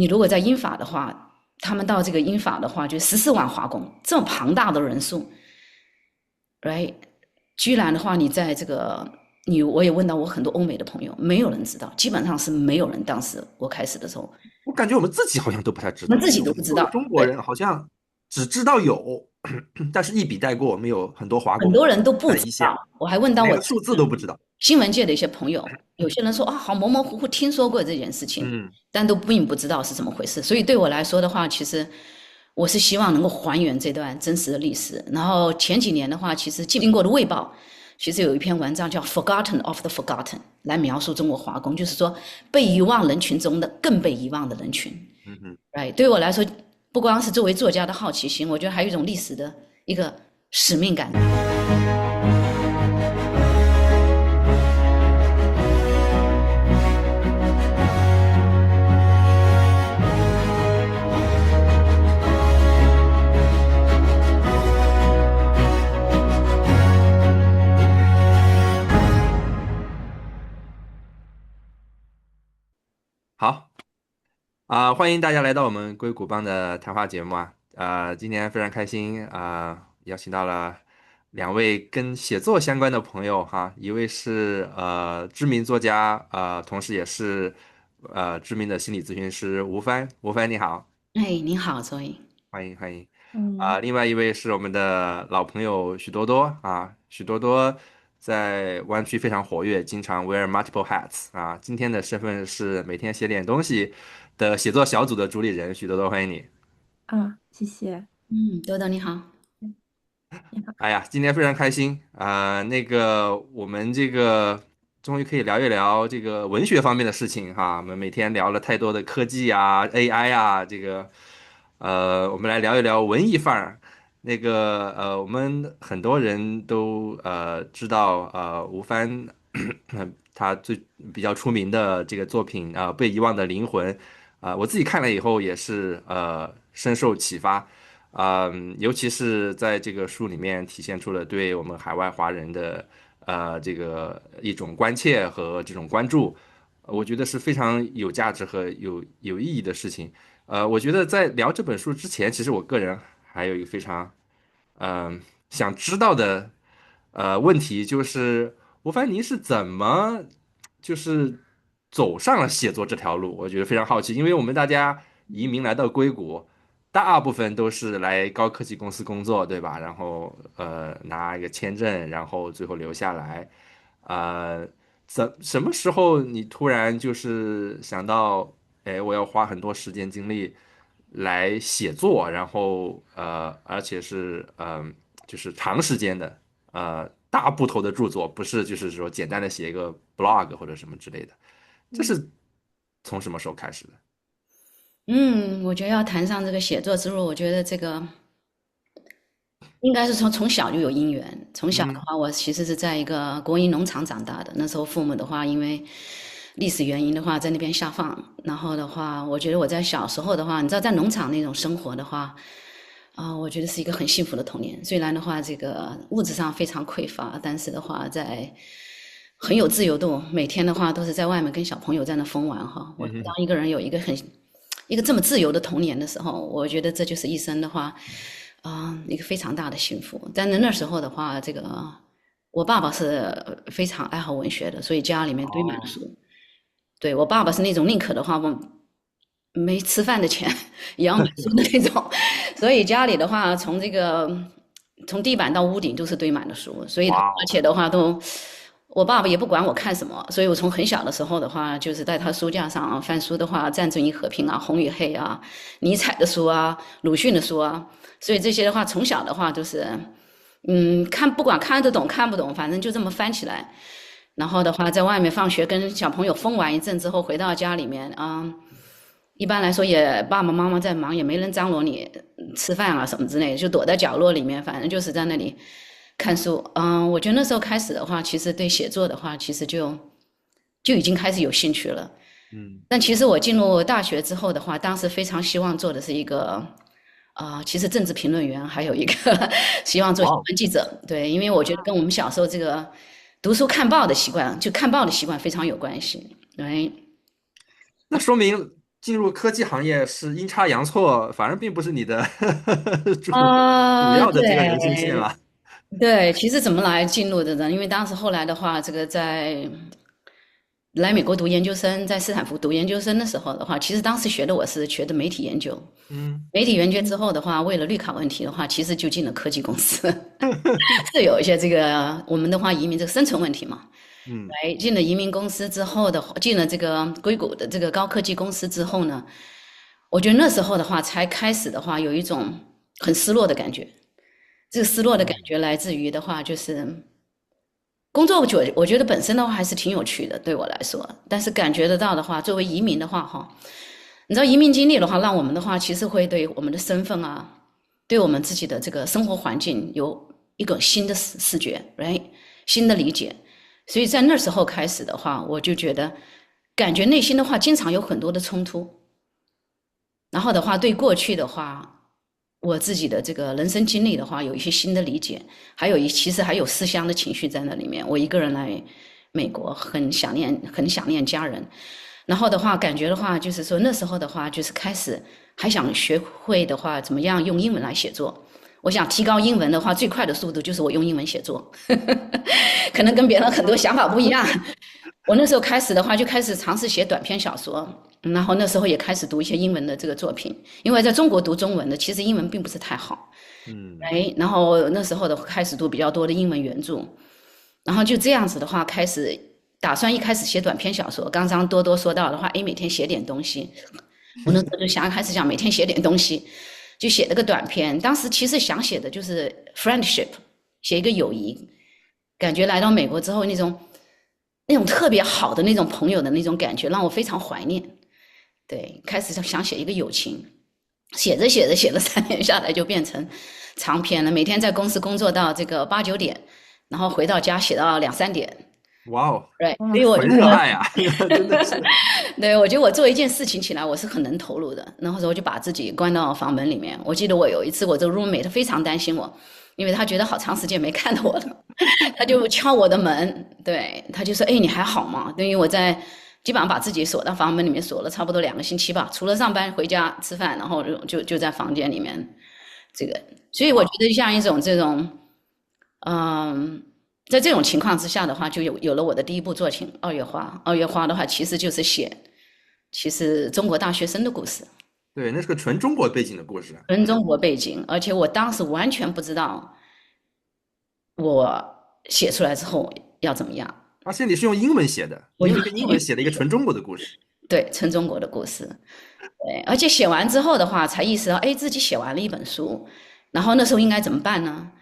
你如果在英法的话，他们到这个英法的话，就14万华工，这么庞大的人数，right？居然的话，你在这个我也问到我很多欧美的朋友，没有人知道，基本上是没有人。当时我开始的时候，我感觉我们自己好像都不太知道，我们自己就我们都不知道。作为中国对，人，好像只知道有，但是一笔带过，我们有很多华很工多人都不在一线，知道。我还问到我连个数字都不知道。新闻界的一些朋友，有些人说啊，好模模糊糊听说过这件事情，嗯但都并不知道是怎么回事。所以对我来说的话，其实我是希望能够还原这段真实的历史。然后前几年的话，其实经过的《卫报》其实有一篇文章叫《Forgotten of the Forgotten》，来描述中国华工，就是说被遗忘人群中的更被遗忘的人群。嗯哼。right？对我来说，不光是作为作家的好奇心，我觉得还有一种历史的一个使命感。好欢迎大家来到我们硅谷帮的谈话节目今天非常开心邀请到了2位跟写作相关的朋友哈，一位是知名作家同时也是知名的心理咨询师吴帆，吴帆你好。哎，您好，周颖。欢迎欢迎嗯，另外一位是我们的老朋友许多多许多多在湾区非常活跃，经常 wear multiple hats 今天的身份是每天写点东西的写作小组的主理人，许多多欢迎你。谢谢，多多你好。嗯你好，哎呀，今天非常开心那个我们这个终于可以聊一聊这个文学方面的事情哈。我们每天聊了太多的科技AI 这个我们来聊一聊文艺范儿。那个我们很多人都知道吴帆他比较出名的这个作品被遗忘的灵魂我自己看了以后也是深受启发。尤其是在这个书里面体现出了对我们海外华人的这个一种关切和这种关注，我觉得是非常有价值和有意义的事情。我觉得在聊这本书之前，其实我个人还有一个非常想知道的问题，就是吴凡妮是怎么就是走上了写作这条路？我觉得非常好奇，因为我们大家移民来到硅谷。大部分都是来高科技公司工作，对吧？然后拿一个签证，然后最后留下来。呃，什么时候你突然就是想到，哎，我要花很多时间精力来写作，然后而且是就是长时间的大部头的著作，不是就是说简单的写一个 blog 或者什么之类的。这嗯是从什么时候开始的？我觉得要谈上这个写作之路，我觉得这个应该是从小就有因缘。从小的嗯话，我其实是在一个国营农场长大的。那时候父母的话，因为历史原因的话，在那边下放。然后的话，我觉得我在小时候的话，你知道，在农场那种生活的话，我觉得是一个很幸福的童年。虽然的话，这个物质上非常匮乏，但是的话，在很有自由度。每天的话，都是在外面跟小朋友在那疯玩哈。我觉得当嗯一个人有一个这么自由的童年的时候，我觉得这就是一生的话，一个非常大的幸福。但是那时候的话，这个我爸爸是非常爱好文学的，所以家里面堆满了哦，书。对，我爸爸是那种宁可的话，我没吃饭的钱也要买书的那种，所以家里的话，从地板到屋顶都是堆满了书，所以的哇哦，而且的话我爸爸也不管我看什么，所以我从很小的时候的话，就是在他书架上翻书的话，《战争与和平》《红与黑》尼采的书鲁迅的书所以这些的话，从小的话都是，不管看得懂看不懂，反正就这么翻起来。然后的话，在外面放学跟小朋友疯玩一阵之后，回到家里面一般来说也爸爸妈妈在忙，也没人张罗你吃饭什么之类的，就躲在角落里面，反正就是在那里看书。我觉得那时候开始的话，其实对写作的话，其实就已经开始有兴趣了。嗯。但其实我进入大学之后的话，当时非常希望做的是一个其实政治评论员，还有一个希望做新哇哦，闻记者。对，因为我觉得跟我们小时候这个读书看报的习惯，就看报的习惯非常有关系。对，那说明进入科技行业是阴差阳错，反而并不是你的主要的这个人生线对了。对，其实怎么来进入的呢？因为当时后来的话，这个在来美国读研究生，在斯坦福读研究生的时候的话，其实当时我是学的媒体研究。嗯媒体研究之后的话，为了绿卡问题的话，其实就进了科技公司，是有一些这个我们的话移民这个生存问题嘛。嗯来进了移民公司之后的话，进了这个硅谷的这个高科技公司之后呢，我觉得那时候的话才开始的话有一种很失落的感觉。这个失落的感觉来自于的话就是工作，我觉得本身的话还是挺有趣的，对我来说。但是感觉得到的话，作为移民的话哈，你知道移民经历的话，让我们的话其实会对我们的身份啊，对我们自己的这个生活环境有一个新的视觉，right，新的理解。所以在那时候开始的话，我就觉得感觉内心的话经常有很多的冲突，然后的话对过去的话。我自己的这个人生经历的话，有一些新的理解，其实还有思乡的情绪在那里面。我一个人来美国，很想念家人。然后的话，感觉的话，就是说那时候的话，就是开始还想学会的话，怎么样用英文来写作。我想提高英文的话，最快的速度就是我用英文写作，可能跟别人很多想法不一样。我那时候开始的话，就开始尝试写短篇小说，然后那时候也开始读一些英文的这个作品，因为在中国读中文的，其实英文并不是太好，嗯，哎，然后那时候的开始读比较多的英文原著，然后就这样子的话，打算一开始写短篇小说。刚刚多多说到的话，哎，每天写点东西，我那时候就开始想每天写点东西，就写了个短篇。当时其实想写的就是 friendship，写一个友谊，感觉来到美国之后那种特别好的那种朋友的那种感觉，让我非常怀念。对，开始想写一个友情，写着3年下来就变成长篇了。每天在公司工作到这个8、9点，然后回到家写到2、3点。哇哦，对，所以哇塞，很我觉得，热爱啊，真的是。对，我觉得我做一件事情起来，我是很能投入的。然后我就把自己关到房门里面。我记得我有一次，我这个 roommate 非常担心我，因为他觉得好长时间没看到我了，他就敲我的门，对，他就说：“哎，你还好吗？”因为我基本上把自己锁到房门里面锁了差不多2个星期吧，除了上班回家吃饭，然后就在房间里面这个。所以我觉得像一种这种，嗯，在这种情况之下的话，就有了我的第一部作品《二月花》。《二月花》的话，其实就是其实中国大学生的故事，对，那是个纯中国背景的故事。跟中国背景，而且我当时完全不知道我写出来之后要怎么样。而且你是用英文写的，我用你用一个英文写了一个纯中国的故事。对纯中国的故事，对，而且写完之后的话，才意识到，哎，自己写完了一本书，然后那时候应该怎么办呢？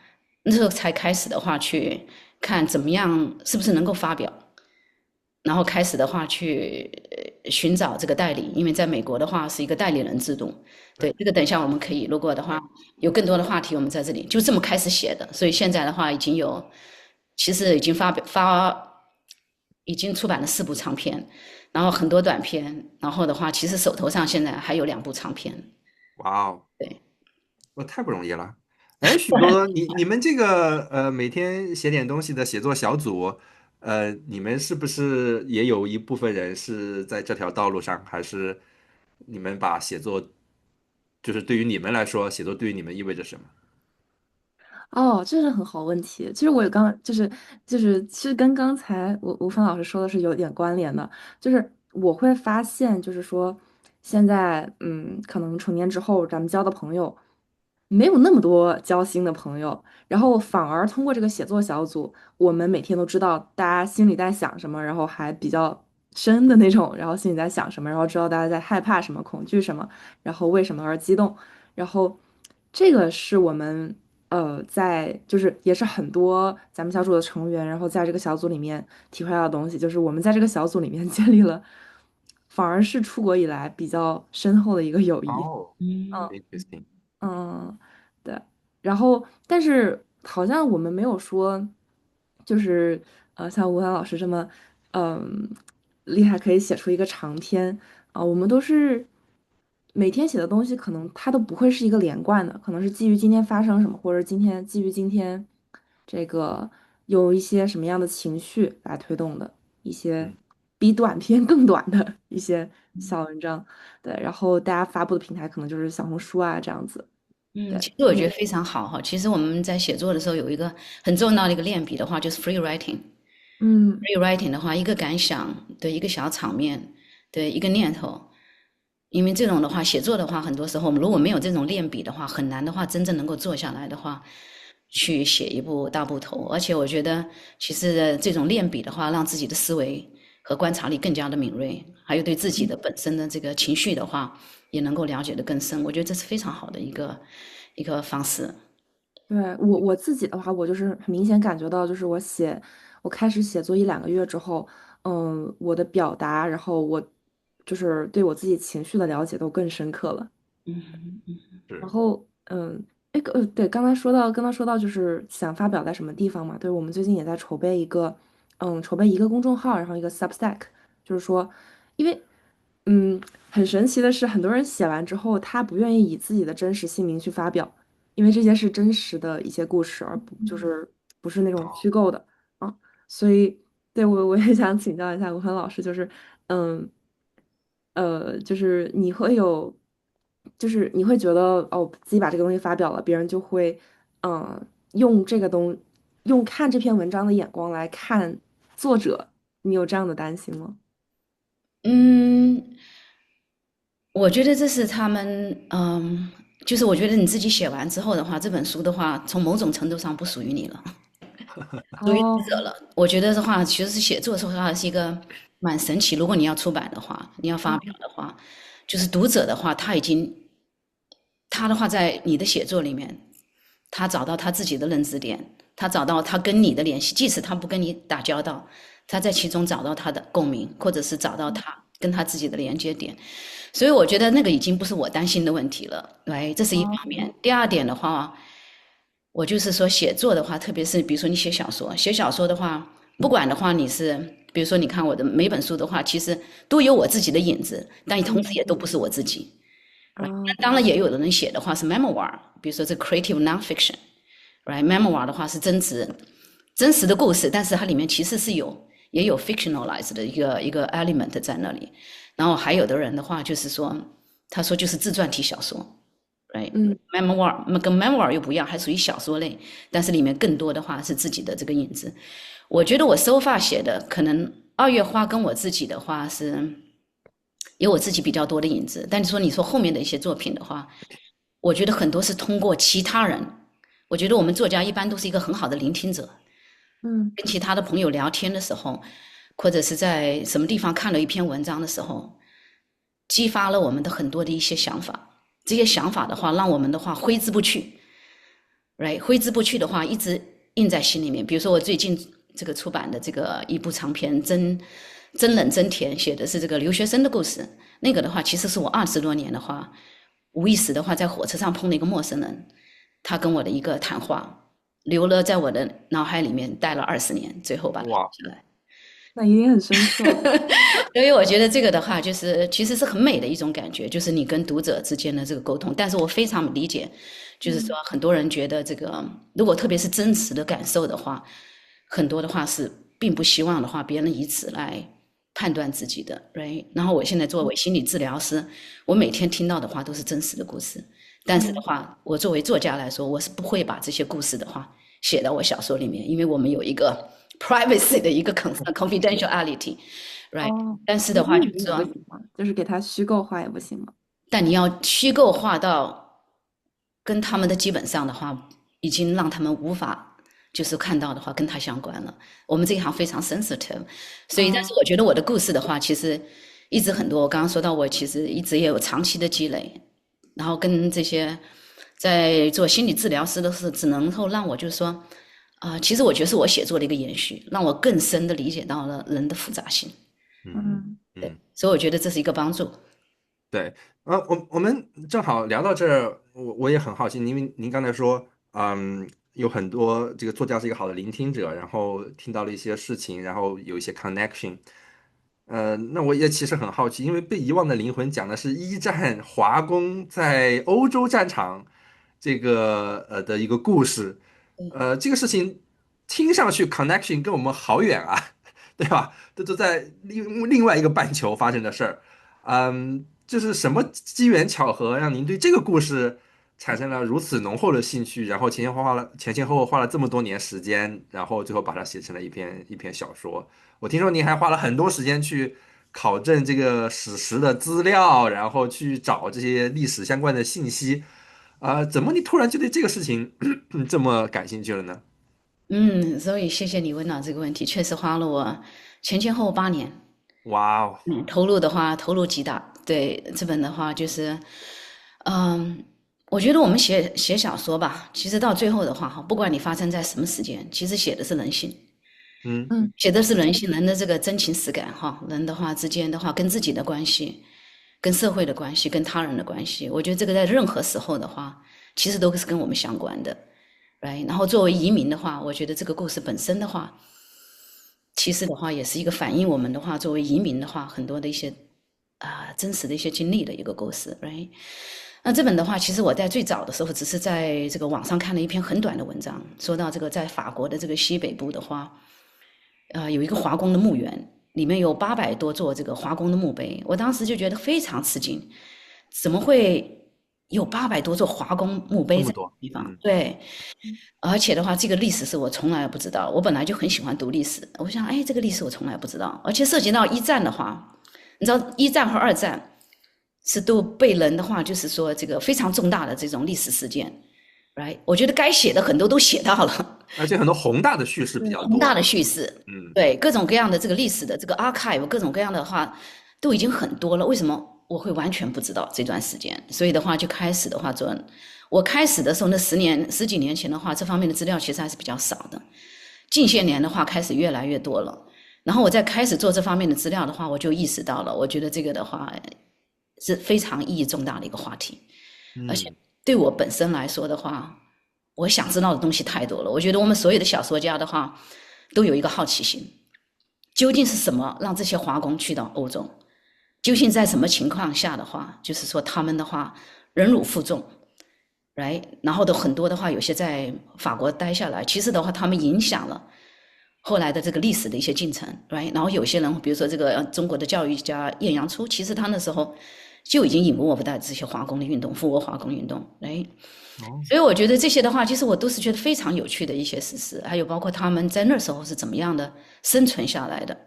那时候才开始的话，去看怎么样是不是能够发表，然后开始的话去寻找这个代理，因为在美国的话是一个代理人制度。对，这个等一下我们可以，如果的话有更多的话题，我们在这里就这么开始写的。所以现在的话其实已经已经出版了4部长篇，然后很多短篇，然后的话，其实手头上现在还有2部长篇。哇哦，对，我太不容易了。哎，许多多，你们这个每天写点东西的写作小组，你们是不是也有一部分人是在这条道路上，还是你们把写作，就是对于你们来说，写作对于你们意味着什么？哦，这是很好问题。其实我也其实跟刚才吴峰老师说的是有点关联的，就是我会发现，就是说现在可能成年之后，咱们交的朋友没有那么多交心的朋友，然后反而通过这个写作小组，我们每天都知道大家心里在想什么，然后还比较深的那种，然后心里在想什么，然后知道大家在害怕什么、恐惧什么，然后为什么而激动。然后这个是我们就是也是很多咱们小组的成员，然后在这个小组里面体会到的东西，就是我们在这个小组里面建立了，反而是出国以来比较深厚的一个友谊。哦嗯，interesting。嗯，对。然后，但是好像我们没有说，就是像吴凡老师这么嗯厉害，可以写出一个长篇啊、我们都是每天写的东西，可能它都不会是一个连贯的，可能是基于今天发生什么，或者基于今天这个有一些什么样的情绪来推动的一些嗯比短篇更短的一些小文章。对，然后大家发布的平台可能就是小红书啊这样子。嗯，对，其实我觉得你非常好哈。其实我们在写作的时候有一个很重要的一个练笔的话，就是 free writing。嗯 free writing 的话，一个感想的一个小场面的一个念头，因为这种的话，写作的话，很多时候我们如果没有这种练笔的话，很难的话，真正能够坐下来的话，去写一部大部头。而且我觉得，其实这种练笔的话，让自己的思维和观察力更加的敏锐，还有对自己的本身的这个情绪的话，也能够了解的更深。我觉得这是非常好的一个方式。对，我自己的话，我就是很明显感觉到，就是我开始写作1、2个月之后，我的表达，然后我就是对我自己情绪的了解都更深刻了。嗯然是，后，对，刚刚说到就是想发表在什么地方嘛，对，我们最近也在筹备一个公众号，然后一个 Substack，就是说，因为，嗯，很神奇的是，很多人写完之后，他不愿意以自己的真实姓名去发表，因为这些是真实的一些故事，而不是那种虚构的啊，所以，对，我也想请教一下吴凡老师，嗯。就是你会觉得哦，自己把这个东西发表了，别人就会，用这个用看这篇文章的眼光来看作者，你有这样的担心吗？嗯，我觉得这是他们，就是我觉得你自己写完之后的话，这本书的话，从某种程度上不属于你了，属于读哦，者了。我觉得的话，其实是写作的话是一个蛮神奇。如果你要出版的话，你要发表的话，就是读者的话，他的话在你的写作里面，他找到他自己的认知点，他找到他跟你的联系，即使他不跟你打交道，他在其中找到他的共鸣，或者是找到他跟他自己的连接点。所以我觉得那个已经不是我担心的问题了，来，这是一方哦，面。第二点的话，我就是说写作的话，特别是比如说你写小说，写小说的话，不管的话你是，比如说你看我的每本书的话，其实都有我自己的影子，但同时也都不是我自己。啊，当然也有的人写的话是 memoir，比如说这 creative nonfiction，right？memoir 的话是真实的故事，但是它里面其实也有 fictionalized 的一个 element 在那里。然后还有的人的话就是说，他说就是自传体小说嗯，，right？memoir 跟 memoir 又不一样，还属于小说类，但是里面更多的话是自己的这个影子。我觉得我 so far 写的可能二月花跟我自己的话是有我自己比较多的影子，但你说后面的一些作品的话，我觉得很多是通过其他人。我觉得我们作家一般都是一个很好的聆听者，嗯，跟其他的朋友聊天的时候，或者是在什么地方看了一篇文章的时候，激发了我们的很多的一些想法。这些想法的话，让我们的话挥之不去，right？挥之不去的话，一直印在心里面。比如说我最近这个出版的这个一部长篇真冷真甜，写的是这个留学生的故事。那个的话，其实是我20多年的话，无意识的话，在火车上碰了一个陌生人，他跟我的一个谈话，留了在我的脑海里面待了20年，最后把它留哇，下来。那一定很深刻。所以我觉得这个的话，就是其实是很美的一种感觉，就是你跟读者之间的这个沟通。但是我非常理解，就是说很多人觉得这个，如果特别是真实的感受的话，很多的话是并不希望的话，别人以此来判断自己的，right？然后我现在作为心理治疗师，我每天听到的话都是真实的故事，但是的嗯，话，我作为作家来说，我是不会把这些故事的话写到我小说里面，因为我们有一个 privacy 的一个 confidentiality，right？哦，但是的话，那你就是说，也不行吗？就是给他虚构化也不行吗？但你要虚构化到跟他们的基本上的话，已经让他们无法就是看到的话跟他相关了。我们这一行非常 sensitive，所以但是哦，我觉得我的故事的话，其实一直很多。我刚刚说到，我其实一直也有长期的积累，然后跟这些在做心理治疗师的是，只能够让我就是说，其实我觉得是我写作的一个延续，让我更深的理解到了人的复杂性。嗯嗯，嗯。所以我觉得这是一个帮助。对，我们正好聊到这儿，我也很好奇，因为您刚才说，有很多这个作家是一个好的聆听者，然后听到了一些事情，然后有一些 connection，那我也其实很好奇，因为《被遗忘的灵魂》讲的是一战华工在欧洲战场这个的一个故事，这个事情听上去 connection 跟我们好远啊，对吧？这都在另外一个半球发生的事儿。就是什么机缘巧合让您对这个故事产生了如此浓厚的兴趣，然后前前后后花了这么多年时间，然后最后把它写成了一篇小说。我听说您还花了很多时间去考证这个史实的资料，然后去找这些历史相关的信息。怎么你突然就对这个事情这么感兴趣了呢？所以谢谢你问到这个问题，确实花了我前前后后8年。哇哦，投入的话，投入极大。对，这本的话就是，嗯，我觉得我们写小说吧，其实到最后的话哈，不管你发生在什么时间，其实写的是人性，嗯嗯写的是人性，人的这个真情实感哈，人的话之间的话，跟自己的关系，跟社会的关系，跟他人的关系，我觉得这个在任何时候的话，其实都是跟我们相关的，right？然后作为移民的话，我觉得这个故事本身的话。其实的话，也是一个反映我们的话，作为移民的话，很多的一些真实的一些经历的一个故事，right？那这本的话，其实我在最早的时候，只是在这个网上看了一篇很短的文章，说到这个在法国的这个西北部的话，有一个华工的墓园，里面有800多座这个华工的墓碑，我当时就觉得非常吃惊，怎么会有800多座华工墓碑在这个这么多，地方？对，而且的话，这个历史是我从来不知道。我本来就很喜欢读历史，我想，哎，这个历史我从来不知道。而且涉及到一战的话，你知道一战和二战是都被人的话，就是说这个非常重大的这种历史事件，right？我觉得该写的很多都写到了，而且很多宏大的叙事比较多。宏大的叙事，嗯对各种各样的这个历史的这个 archive，各种各样的话都已经很多了。为什么我会完全不知道这段时间？所以的话就开始的话做。我开始的时候，那十几年前的话，这方面的资料其实还是比较少的。近些年的话，开始越来越多了。然后我在开始做这方面的资料的话，我就意识到了，我觉得这个的话是非常意义重大的一个话题，而且对我本身来说的话，我想知道的东西太多了。我觉得我们所有的小说家的话，都有一个好奇心，究竟是什么让这些华工去到欧洲？究竟在什么情况下的话，就是说他们的话忍辱负重。right？ 然后的很多的话，有些在法国待下来，其实的话，他们影响了后来的这个历史的一些进程，right？ 然后有些人，比如说这个中国的教育家晏阳初，其实他那时候就已经引入我们的这些华工的运动，复国华工运动，right？所以我觉得这些的话，其实我都是觉得非常有趣的一些事实，还有包括他们在那时候是怎么样的生存下来的，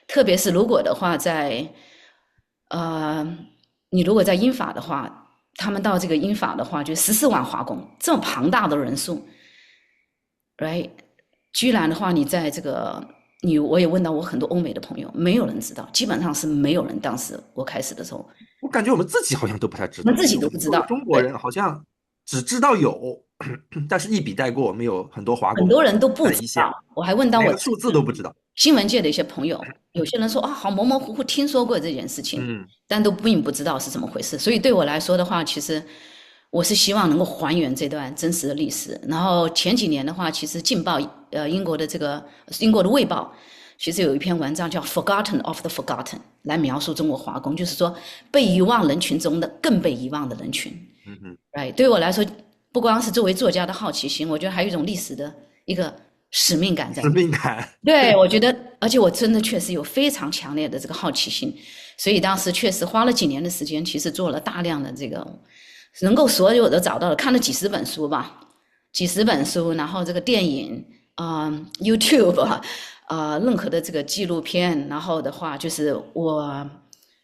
特别是如果的话在，你如果在英法的话。他们到这个英法的话，就14万华工，这么庞大的人数 ，right？ 居然的话，你在这个我也问到我很多欧美的朋友，没有人知道，基本上是没有人。当时我开始的时候，我感觉我们自己好像都不太知道，我们自己都不知道。中国人好像只知道有，但是一笔带过，没有很多华工，很多人都不知道。我还问到我连个数字都不知道。新闻界的一些朋友，有些人说啊，好模模糊糊听说过这件事情，但都并不知道是怎么回事。所以对我来说的话，其实我是希望能够还原这段真实的历史。然后前几年的话，其实《镜报》英国的《卫报》，其实有一篇文章叫《Forgotten of the Forgotten》，来描述中国华工，就是说被遗忘人群中的更被遗忘的人群。right？ 对我来说，不光是作为作家的好奇心，我觉得还有一种历史的一个使命感在。使命感。对，我觉得，而且我真的确实有非常强烈的这个好奇心，所以当时确实花了几年的时间，其实做了大量的这个，能够所有的找到的，看了几十本书吧，几十本书，然后这个电影YouTube 任何的这个纪录片，然后的话就是我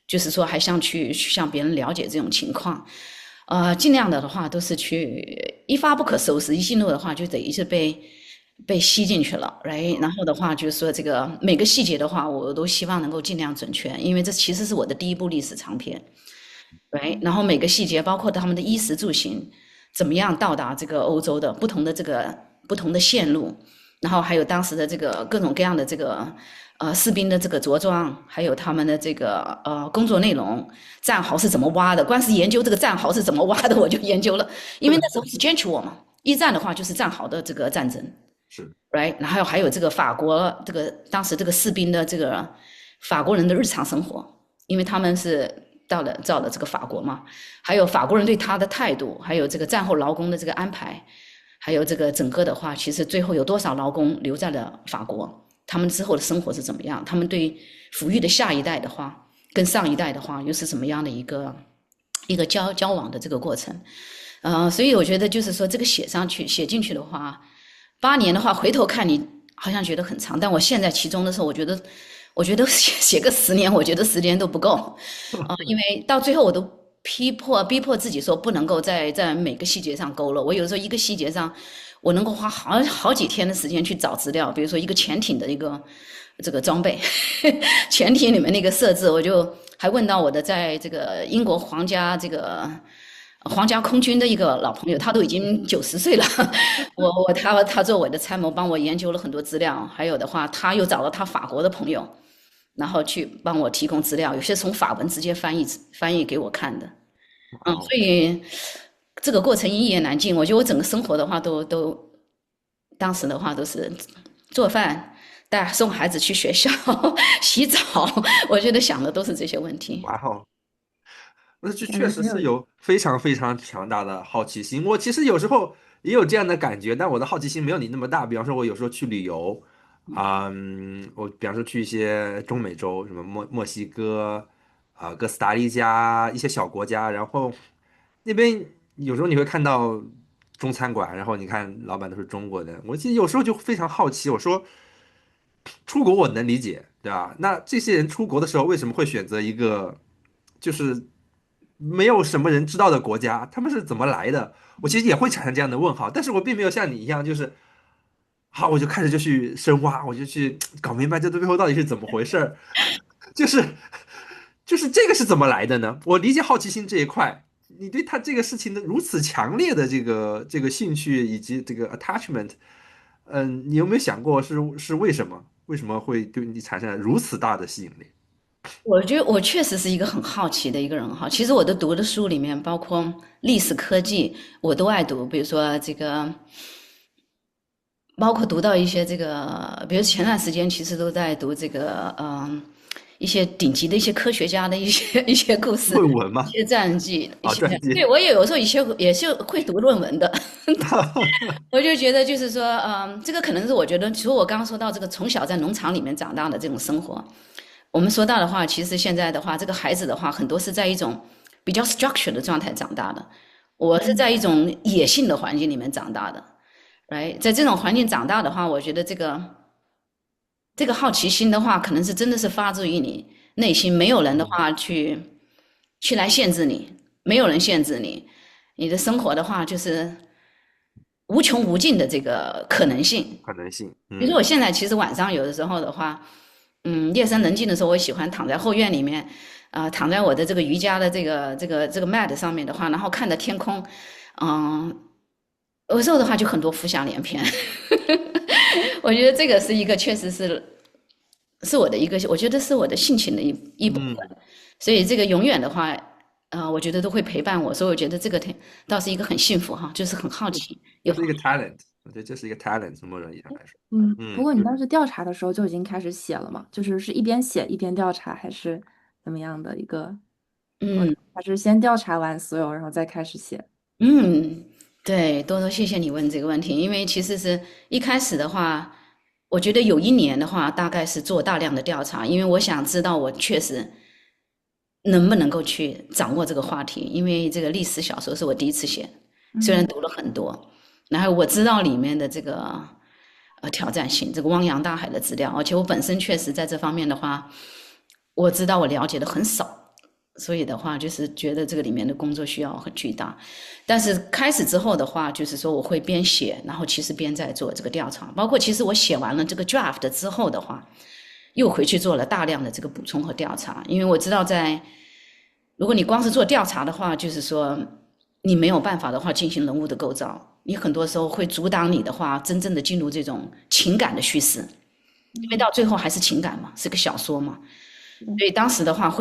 就是说还想去向别人了解这种情况。尽量的话都是去一发不可收拾，一进入的话就等于是被吸进去了 ，right？ 然后的话就是说这个每个细节的话，我都希望能够尽量准确，因为这其实是我的第一部历史长篇 ，right？ 然后每个细节包括他们的衣食住行，怎么样到达这个欧洲的不同的线路，然后还有当时的这个各种各样的这个士兵的这个着装，还有他们的这个工作内容，战壕是怎么挖的？光是研究这个战壕是怎么挖的，我就研究了，因为那时候是 Trench War 嘛，一战的话就是战壕的这个战争，是 right？ 然后还有这个法国这个当时这个士兵的这个法国人的日常生活，因为他们是造了这个法国嘛，还有法国人对他的态度，还有这个战后劳工的这个安排，还有这个整个的话，其实最后有多少劳工留在了法国？他们之后的生活是怎么样，他们对抚育的下一代的话，跟上一代的话又是怎么样的一个交往的这个过程。所以我觉得就是说这个写进去的话，8年的话，回头看你好像觉得很长，但我现在其中的时候，我觉得写个10年，我觉得时间都不够因为到最后我都逼迫自己说不能够在每个细节上勾勒。我有时候一个细节上，我能够花好几天的时间去找资料，比如说一个潜艇的这个装备，潜艇里面那个设置，我就还问到我的在这个英国皇家空军的一个老朋友，他都已经90岁了。他做我的参谋，帮我研究了很多资料。还有的话，他又找了他法国的朋友，然后去帮我提供资料，有些从法文直接翻译给我看的。所以这个过程一言难尽。我觉得我整个生活的话，当时的话都是做饭、送孩子去学校、洗澡，我觉得想的都是这些问题。哇哦，那就确实是有非常非常强大的好奇心。我其实有时候也有这样的感觉，但我的好奇心没有你那么大。比方说，我有时候去旅游，我比方说去一些中美洲，什么墨西哥哥斯达黎加一些小国家，然后那边有时候你会看到中餐馆，然后你看老板都是中国的，我其实有时候就非常好奇，我说出国我能理解，对吧？那这些人出国的时候为什么会选择一个就是没有什么人知道的国家？他们是怎么来的？我其实也会产生这样的问号，但是我并没有像你一样，就是好，我就开始就去深挖，我就去搞明白这背后到底是怎么回事儿，就是就是这个是怎么来的呢？我理解好奇心这一块，你对他这个事情的如此强烈的这个兴趣以及这个 attachment，你有没有想过是为什么？为什么会对你产生如此大的吸引力？我觉得我确实是一个很好奇的一个人哈。其实我的读的书里面，包括历史、科技，我都爱读。比如说这个，包括读到一些这个，比如前段时间其实都在读这个，一些顶级的一些科学家的一些故事、论文吗？一些传记、传记。对，我也有时候也是会读论文的。我就觉得就是说，这个可能是我觉得，除了我刚刚说到这个从小在农场里面长大的这种生活。我们说到的话，其实现在的话，这个孩子的话，很多是在一种比较 structure 的状态长大的。我是在一种野性的环境里面长大的，right？在这种环境长大的话，我觉得这个好奇心的话，可能是真的是发自于你内心，没有人的话去来限制你，没有人限制你，你的生活的话就是无穷无尽的这个可能性。可能性。比如说我现在其实晚上有的时候的话。夜深人静的时候，我喜欢躺在后院里面，躺在我的这个瑜伽的这个 mat 上面的话，然后看着天空，有时候的话就很多浮想联翩。我觉得这个是一个确实是我的一个，我觉得是我的性情的一部分，所以这个永远的话，我觉得都会陪伴我，所以我觉得这个倒是一个很幸福哈，就是很好奇，这是一个 talent， 我觉得这是一个 talent， 从某种意义上来说。不过你当时调查的时候就已经开始写了嘛？就是一边写一边调查，还是怎么样的一个？还是先调查完所有，然后再开始写？对，多多谢谢你问这个问题，因为其实是一开始的话，我觉得有1年的话，大概是做大量的调查，因为我想知道我确实能不能够去掌握这个话题，因为这个历史小说是我第一次写，虽然读了很多，然后我知道里面的这个挑战性，这个汪洋大海的资料，而且我本身确实在这方面的话，我知道我了解的很少。所以的话，就是觉得这个里面的工作需要很巨大，但是开始之后的话，就是说我会边写，然后其实边在做这个调查，包括其实我写完了这个 draft 之后的话，又回去做了大量的这个补充和调查，因为我知道如果你光是做调查的话，就是说你没有办法的话进行人物的构造，你很多时候会阻挡你的话真正的进入这种情感的叙事，因为到最后还是情感嘛，是个小说嘛，所以当时的话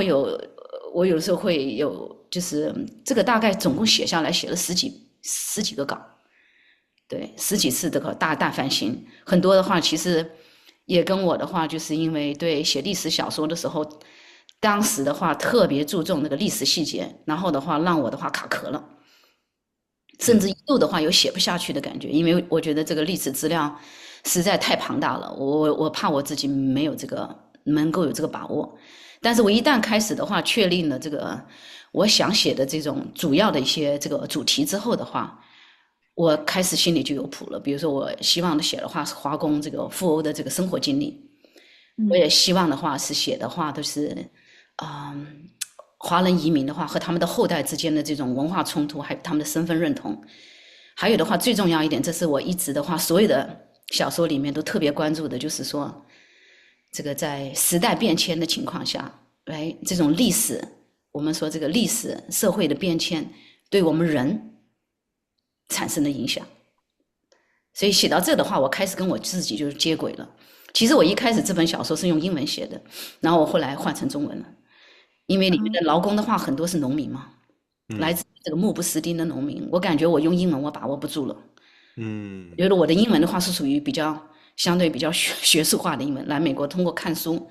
我有的时候会有，就是这个大概总共写下来写了十几个稿，对，10几次这个大翻新，很多的话其实也跟我的话，就是因为对写历史小说的时候，当时的话特别注重那个历史细节，然后的话让我的话卡壳了，甚至一度的话有写不下去的感觉，因为我觉得这个历史资料实在太庞大了，我怕我自己没有这个能够有这个把握。但是我一旦开始的话，确定了这个我想写的这种主要的一些这个主题之后的话，我开始心里就有谱了。比如说，我希望的写的话是华工这个富欧的这个生活经历，我嗯也希望的话是写的话都是，华人移民的话和他们的后代之间的这种文化冲突，还有他们的身份认同。还有的话，最重要一点，这是我一直的话，所有的小说里面都特别关注的，就是说，这个在时代变迁的情况下，哎，这种历史，我们说这个历史社会的变迁对我们人产生的影响。所以写到这的话，我开始跟我自己就是接轨了。其实我一开始这本小说是用英文写的，然后我后来换成中文了，因为里面的劳工的话很多是农民嘛，来嗯自这个目不识丁的农民，我感觉我用英文我把握不住了。嗯觉得我的英文的话是属于比较相对比较学术化的英文，来美国通过看书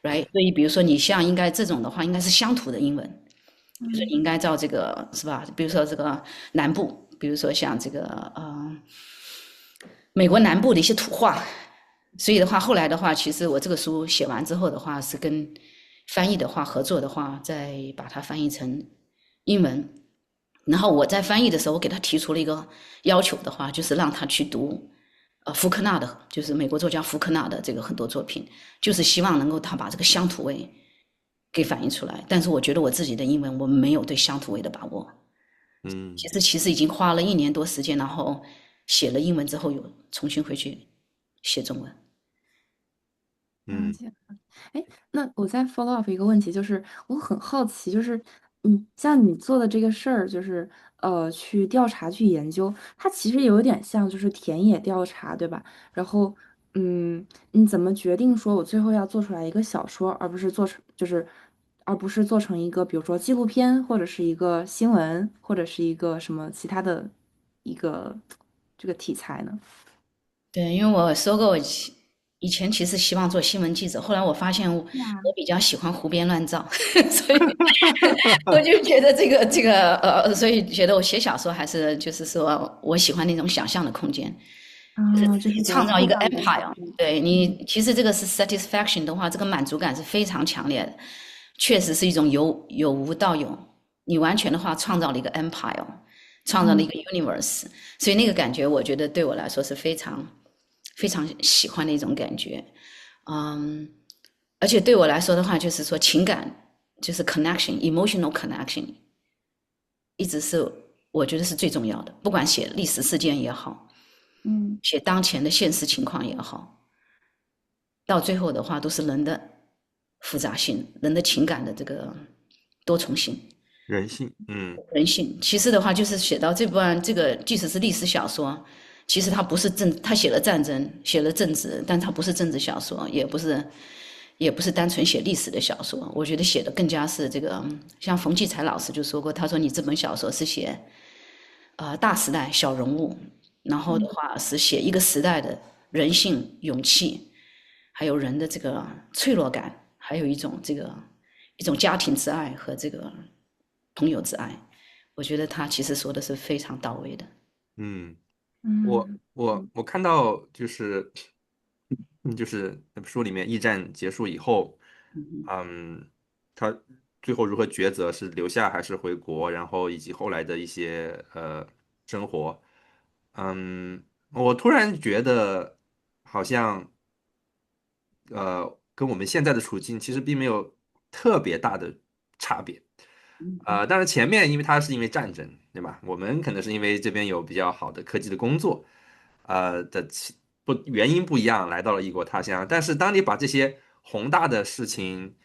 ，right？所以比如说你像应该这种的话，应该是乡土的英文，就是你嗯应该照这个是吧？比如说这个南部，比如说像这个美国南部的一些土话，所以的话后来的话，其实我这个书写完之后的话，是跟翻译的话合作的话，再把它翻译成英文。然后我在翻译的时候，我给他提出了一个要求的话，就是让他去读，福克纳的，就是美国作家福克纳的这个很多作品，就是希望能够他把这个乡土味给反映出来。但是我觉得我自己的英文我没有对乡土味的把握，嗯其实已经花了1年多时间，然后写了英文之后，又重新回去写中文。嗯了解。哎，那我再 follow up 一个问题，就是我很好奇，就是像你做的这个事儿，就是去调查、去研究，它其实有点像就是田野调查，对吧？然后，你怎么决定说我最后要做出来一个小说，而不是做成一个比如说纪录片，或者是一个新闻，或者是一个什么其他的一个这个题材呢？对，因为我说过，我以前其实希望做新闻记者，后来我发现我比较喜欢胡编乱造，所以我就觉得所以觉得我写小说还是就是说我喜欢那种想象的空间，就是啊，自己这是比较创造一个 抽象的想 empire。象。对你，其实这个是 satisfaction 的话，这个满足感是非常强烈的，确实是一种由无到有，你完全的话创造了一个 empire，创造了一嗯个 universe，所以那个感觉我觉得对我来说是非常喜欢的一种感觉。嗯，而且对我来说的话，就是说情感就是 connection，emotional connection，一直是我觉得是最重要的。不管写历史事件也好，嗯写当前的现实情况也好，到最后的话都是人的复杂性、人的情感的这个多重性。人性，人性。其实的话，就是写到这段这个，即使是历史小说，其实它不是他写了战争，写了政治，但它不是政治小说，也不是单纯写历史的小说。我觉得写的更加是这个，像冯骥才老师就说过，他说你这本小说是写大时代小人物，然后的嗯话是写一个时代的人性、勇气，还有人的这个脆弱感，还有一种家庭之爱和这个朋友之爱。我觉得他其实说的是非常到位的。嗯，我嗯我看到就是那本书里面，一战结束以后，他最后如何抉择，是留下还是回国，然后以及后来的一些生活，我突然觉得好像跟我们现在的处境其实并没有特别大的差别。当然前面因为它是因为战争，对吧？我们可能是因为这边有比较好的科技的工作，原因不一样，来到了异国他乡。但是当你把这些宏大的事情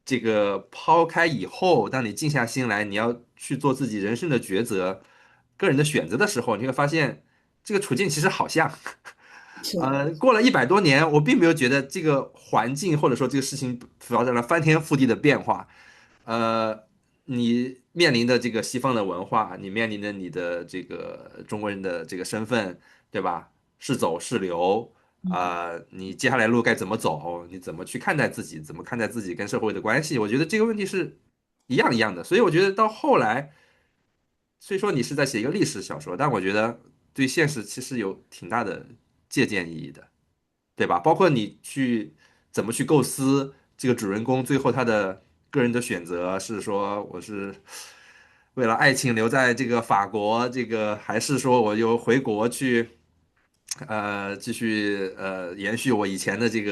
这个抛开以后，当你静下心来，你要去做自己人生的抉择、个人的选择的时候，你会发现这个处境其实好像。是，过了100多年，我并没有觉得这个环境或者说这个事情发生了翻天覆地的变化。你面临的这个西方的文化，你面临的你的这个中国人的这个身份，对吧？是走是留，你接下来路该怎么走？你怎么去看待自己？怎么看待自己跟社会的关系？我觉得这个问题是一样的。所以我觉得到后来，虽说你是在写一个历史小说，但我觉得对现实其实有挺大的借鉴意义的，对吧？包括你去怎么去构思这个主人公最后他的个人的选择，是说我是为了爱情留在这个法国，这个还是说我又回国去，继续延续我以前的这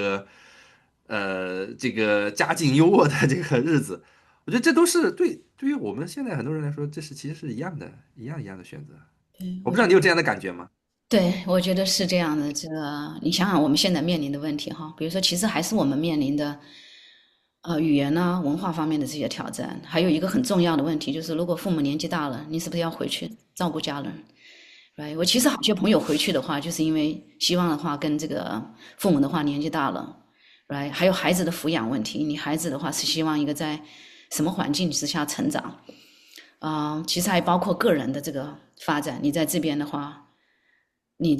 个家境优渥的这个日子。我觉得这都是对于我们现在很多人来说，这是其实是一样的，一样的选择。对，我不知道你有这样的感觉吗？对，我觉得是这样的。这个，你想想我们现在面临的问题哈，比如说，其实还是我们面临的，语言呢、文化方面的这些挑战。还有一个很重要的问题，就是如果父母年纪大了，你是不是要回去照顾家人？Right？我其实好些朋友回去的话，就是因为希望的话跟这个父母的话年纪大了，Right？还有孩子的抚养问题，你孩子的话是希望一个在什么环境之下成长？其实还包括个人的这个发展。你在这边的话，你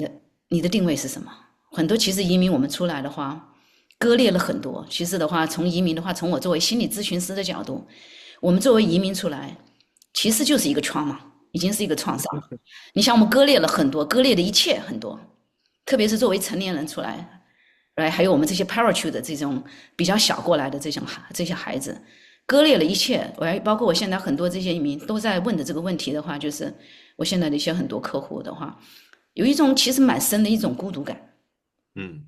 的定位是什么？很多其实移民我们出来的话，割裂了很多。其实的话，从移民的话，从我作为心理咨询师的角度，我们作为移民出来，其实就是一个创嘛，已经是一个创伤。你想，我们割裂了很多，割裂的一切很多，特别是作为成年人出来，还有我们这些 parachute 的这种比较小过来的这些孩子，割裂了一切。包括我现在很多这些移民都在问的这个问题的话，就是我现在的一些很多客户的话，有一种其实蛮深的一种孤独感。嗯，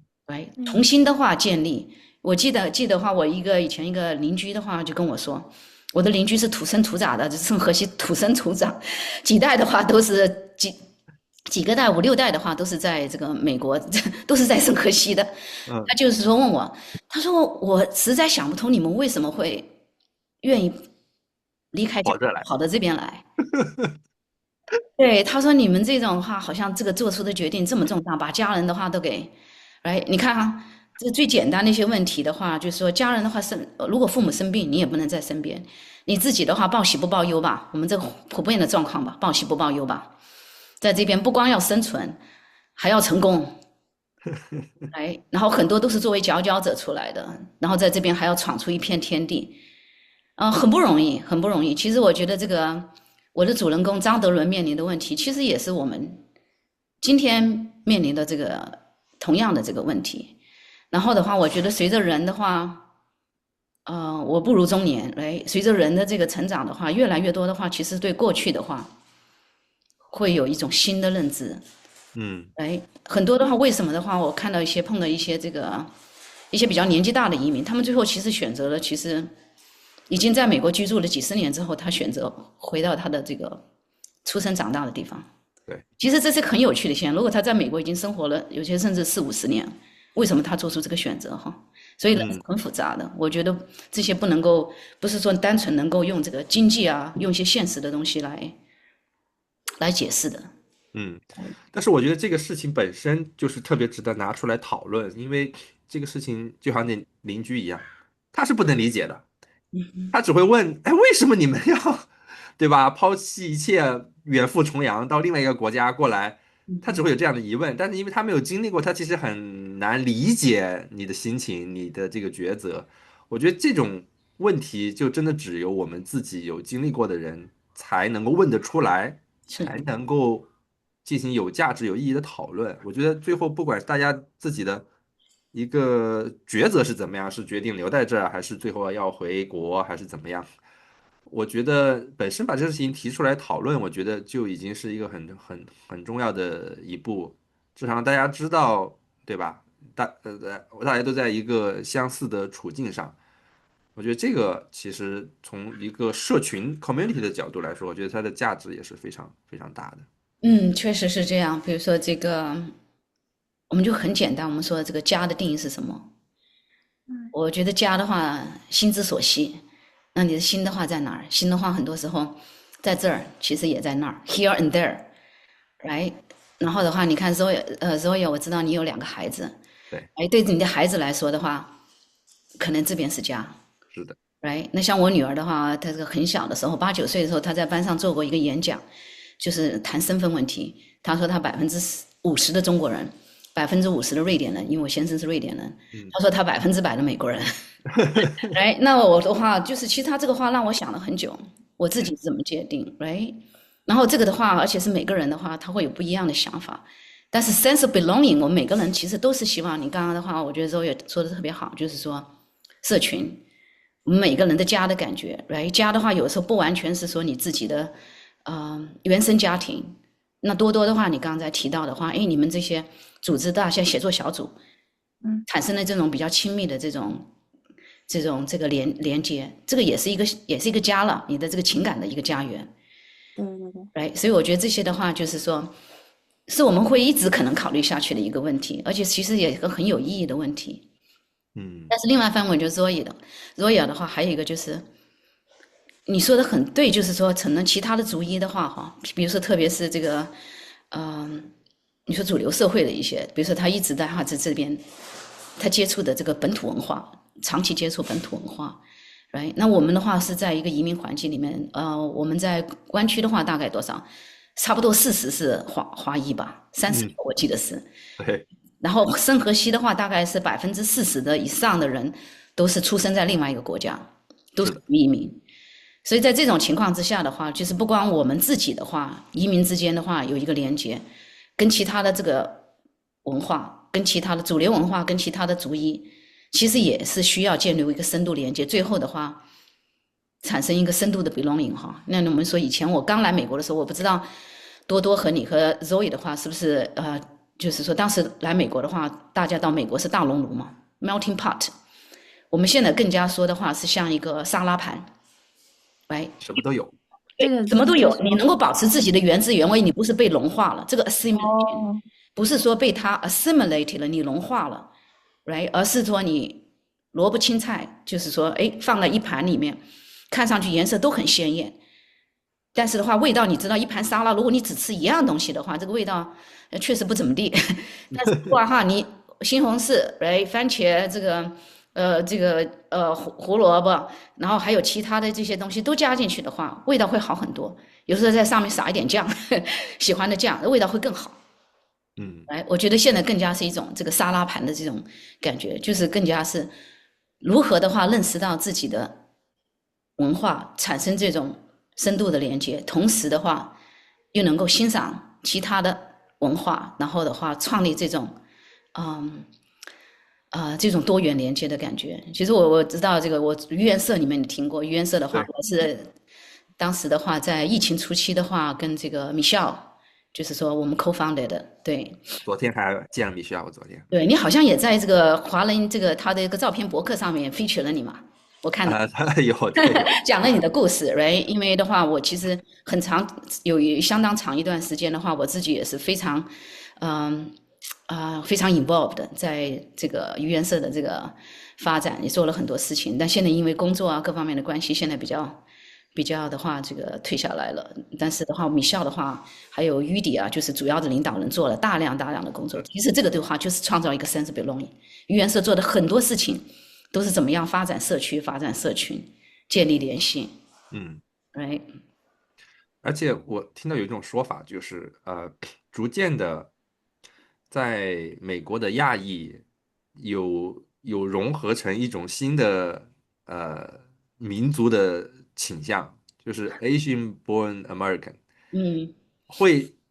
重新的话建立。我记得话，我以前一个邻居的话就跟我说，我的邻居是土生土长的，就是圣荷西土生土长，几代的话都是几个代5、6代的话都是在这个美国，都是在圣荷西的。他就是说问我，他说我实在想不通你们为什么会愿意离开家跑到这边来。对，他说你们这种话，好像这个做出的决定这么重大，把家人的话都给，你看啊，这最简单的一些问题的话，就是说家人的话如果父母生病，你也不能在身边，你自己的话报喜不报忧吧，我们这个普遍的状况吧，报喜不报忧吧，在这边不光要生存，还要成功，然后很多都是作为佼佼者出来的，然后在这边还要闯出一片天地，很不容易，很不容易。其实我觉得这个。我的主人公张德伦面临的问题，其实也是我们今天面临的这个同样的这个问题。然后的话，我觉得随着人的话，我步入中年，随着人的这个成长的话，越来越多的话，其实对过去的话，会有一种新的认知。很多的话，为什么的话，我看到碰到一些比较年纪大的移民，他们最后其实选择了其实。已经在美国居住了几十年之后，他选择回到他的这个出生长大的地方。对，其实这是很有趣的现象。如果他在美国已经生活了，有些甚至40、50年，为什么他做出这个选择？哈，所以人是很复杂的。我觉得这些不是说单纯能够用这个经济啊，用一些现实的东西来解释的。但是我觉得这个事情本身就是特别值得拿出来讨论，因为这个事情就好像你邻居一样，他是不能理解的。他只会问，哎，为什么你们要，对吧？抛弃一切，远赴重洋到另外一个国家过来，他只会有这样的疑问。但是因为他没有经历过，他其实很难理解你的心情，你的这个抉择。我觉得这种问题就真的只有我们自己有经历过的人才能够问得出来，才能够进行有价值、有意义的讨论。我觉得最后不管是大家自己的。一个抉择是怎么样？是决定留在这儿，还是最后要回国，还是怎么样？我觉得本身把这个事情提出来讨论，我觉得就已经是一个很重要的一步，至少让大家知道，对吧？大家都在一个相似的处境上，我觉得这个其实从一个社群 community 的角度来说，我觉得它的价值也是非常非常大的。确实是这样。比如说这个。我们就很简单，我们说这个家的定义是什么？我觉得家的话，心之所系。那你的心的话在哪儿？心的话，很多时候在这儿，其实也在那儿 ，here and there，right？然后的话，你看 Zoya，我知道你有2个孩子，对，对你的孩子来说的话，可能这边是家，是的，right？那像我女儿的话，她这个很小的时候，8、9岁的时候，她在班上做过一个演讲，就是谈身份问题。她说她50%的中国人。50%的瑞典人，因为我先生是瑞典人，他说他100%的美国人。那我的话就是，其实他这个话让我想了很久，我自己怎么界定，然后这个的话，而且是每个人的话，他会有不一样的想法。但是 sense of belonging，我们每个人其实都是希望你刚刚的话，我觉得周也说的特别好，就是说社群，我们每个人的家的感觉，right？家的话，有时候不完全是说你自己的原生家庭，那多多的话，你刚才提到的话，哎，你们这些组织的像写作小组，产生了这种比较亲密的这个连接，这个也是一个家了，你的这个情感的一个家园。对对对，right？所以我觉得这些的话，就是说，是我们会一直可能考虑下去的一个问题，而且其实也是个很有意义的问题。但是另外一方面，我觉得 Zoe 的话，还有一个就是你说的很对，就是说，可能其他的族裔的话，哈，比如说特别是这个，你说主流社会的一些，比如说他一直在哈这边，他接触的这个本土文化，长期接触本土文化，right？那我们的话是在一个移民环境里面，我们在湾区的话大概多少？差不多40是华裔吧，30我记得是。对，然后圣荷西的话，大概是40%的以上的人都是出生在另外一个国家，都是移民。所以在这种情况之下的话，就是不光我们自己的话，移民之间的话有一个连接，跟其他的这个文化、跟其他的主流文化、跟其他的族裔，其实也是需要建立一个深度连接。最后的话，产生一个深度的 belonging 哈。那我们说以前我刚来美国的时候，我不知道多多和你和 Zoe 的话是不是就是说当时来美国的话，大家到美国是大熔炉嘛 ，melting pot。我们现在更加说的话是像一个沙拉盘。right？什么都有。这个什么都有，就是你能够保持自己的原汁原味，你不是被融化了，这个 assimilation 哦，不是说被它 assimilate 了，你融化了，right？而是说你萝卜青菜，就是说，哎，放在一盘里面，看上去颜色都很鲜艳，但是的话，味道你知道，一盘沙拉，如果你只吃一样东西的话，这个味道确实不怎么地。但是的话哈，你西红柿、番茄胡萝卜，然后还有其他的这些东西都加进去的话，味道会好很多。有时候在上面撒一点酱，喜欢的酱，味道会更好。我觉得现在更加是一种这个沙拉盘的这种感觉，就是更加是如何的话认识到自己的文化，产生这种深度的连接，同时的话又能够欣赏其他的文化，然后的话创立这种这种多元连接的感觉。其实我知道这个，我语言社里面你听过，语言社的话，我是当时的话在疫情初期的话，跟这个 Michelle，就是说我们 co-founded 的，对。昨天还见了米歇尔，我昨天对你好像也在这个华人这个他的一个照片博客上面 feature 了你嘛，我看到。有对有讲了你的故事，right？因为的话，我其实很长，相当长一段时间的话，我自己也是非常，非常 involved 在这个语言社的这个发展，也做了很多事情。但现在因为工作啊各方面的关系，现在比较的话，这个退下来了。但是的话，米校的话，还有于迪啊，就是主要的领导人做了大量的工作。其实这个的话，就是创造一个 sense of belonging。语言社做的很多事情，都是怎么样发展社区、发展社群、建立联系。right？而且我听到有一种说法，就是逐渐的，在美国的亚裔有融合成一种新的民族的倾向，就是 Asian born American。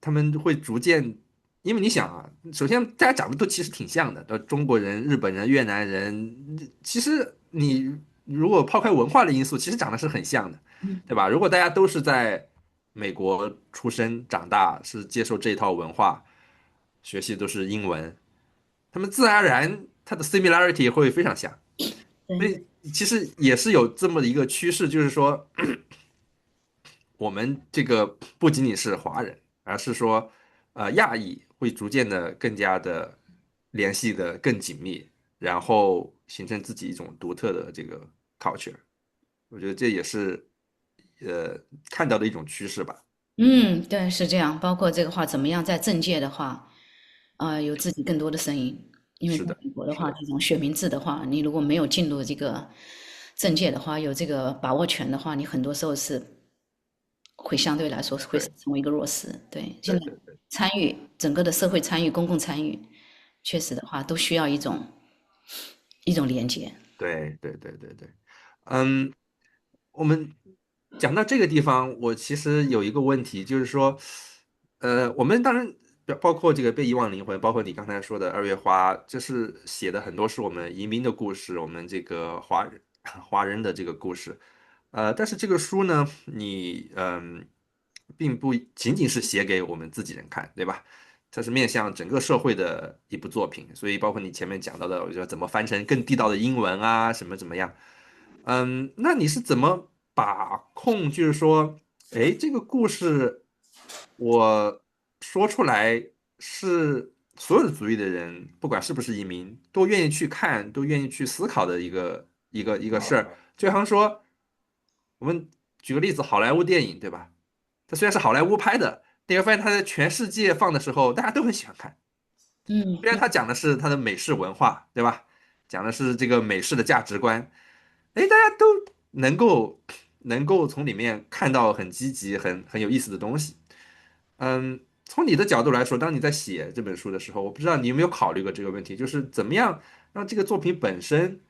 他们会逐渐，因为你想啊，首先大家长得都其实挺像的，中国人、日本人、越南人，其实你如果抛开文化的因素，其实长得是很像的，对吧？如果大家都是在美国出生长大，是接受这一套文化，学习都是英文，他们自然而然它的 similarity 会非常像，所以其实也是有这么一个趋势，就是说。我们这个不仅仅是华人，而是说，亚裔会逐渐的更加的联系的更紧密，然后形成自己一种独特的这个 culture。我觉得这也是看到的一种趋势吧。对，是这样。包括这个话，怎么样在政界的话，有自己更多的声音。因为在是的，美国的话，是的，这种选民制的话，你如果没有进入这个政界的话，有这个把握权的话，你很多时候是会相对来说会对，成为一个弱势。对，现在对对对参与整个的社会参与、公共参与，确实的话都需要一种连接。对对对对对，嗯，我们讲到这个地方，我其实有一个问题，就是说，我们当然包括这个被遗忘灵魂，包括你刚才说的二月花，这是写的很多是我们移民的故事，我们这个华人的这个故事。但是这个书呢，你并不仅仅是写给我们自己人看，对吧？它是面向整个社会的一部作品，所以包括你前面讲到的，我觉得怎么翻成更地道的英文啊，什么怎么样？那你是怎么把控？就是说，哎，这个故事我说出来是所有的族裔的人，不管是不是移民，都愿意去看，都愿意去思考的一个事儿。就好像说，我们举个例子，好莱坞电影，对吧？它虽然是好莱坞拍的，你会发现它在全世界放的时候，大家都很喜欢看。嗯嗯虽然它讲的是它的美式文化，对吧？讲的是这个美式的价值观，哎，大家都能够从里面看到很积极、很有意思的东西。从你的角度来说，当你在写这本书的时候，我不知道你有没有考虑过这个问题，就是怎么样让这个作品本身，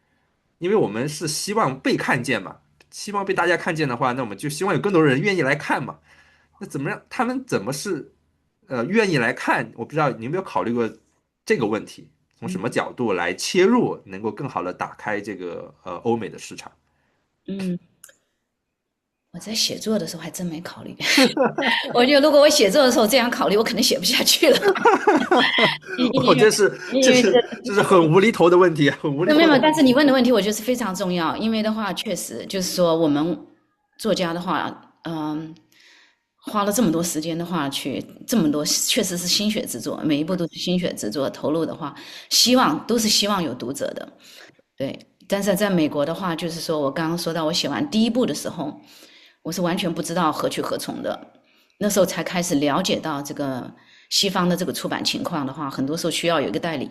因为我们是希望被看见嘛，希望被大家看见的话，那我们就希望有更多人愿意来看嘛。那怎么样？他们怎么是愿意来看？我不知道你有没有考虑过这个问题，从什么角度来切入，能够更好的打开这个欧美的市场？嗯，我在写作的时候还真没考虑。我觉得如果我写作的时候这样考虑，我可能写不下去了。我这是这因为是这是很无厘头的问题，很无厘没有，头的问题。但是你问的问题我觉得是非常重要，因为的话，确实就是说我们作家的话，花了这么多时间的话，去这么多确实是心血之作，每一步都是心血之作，投入的话，都是希望有读者的，对。但是在美国的话，就是说我刚刚说到，我写完第一部的时候，我是完全不知道何去何从的，那时候才开始了解到这个西方的这个出版情况的话，很多时候需要有一个代理。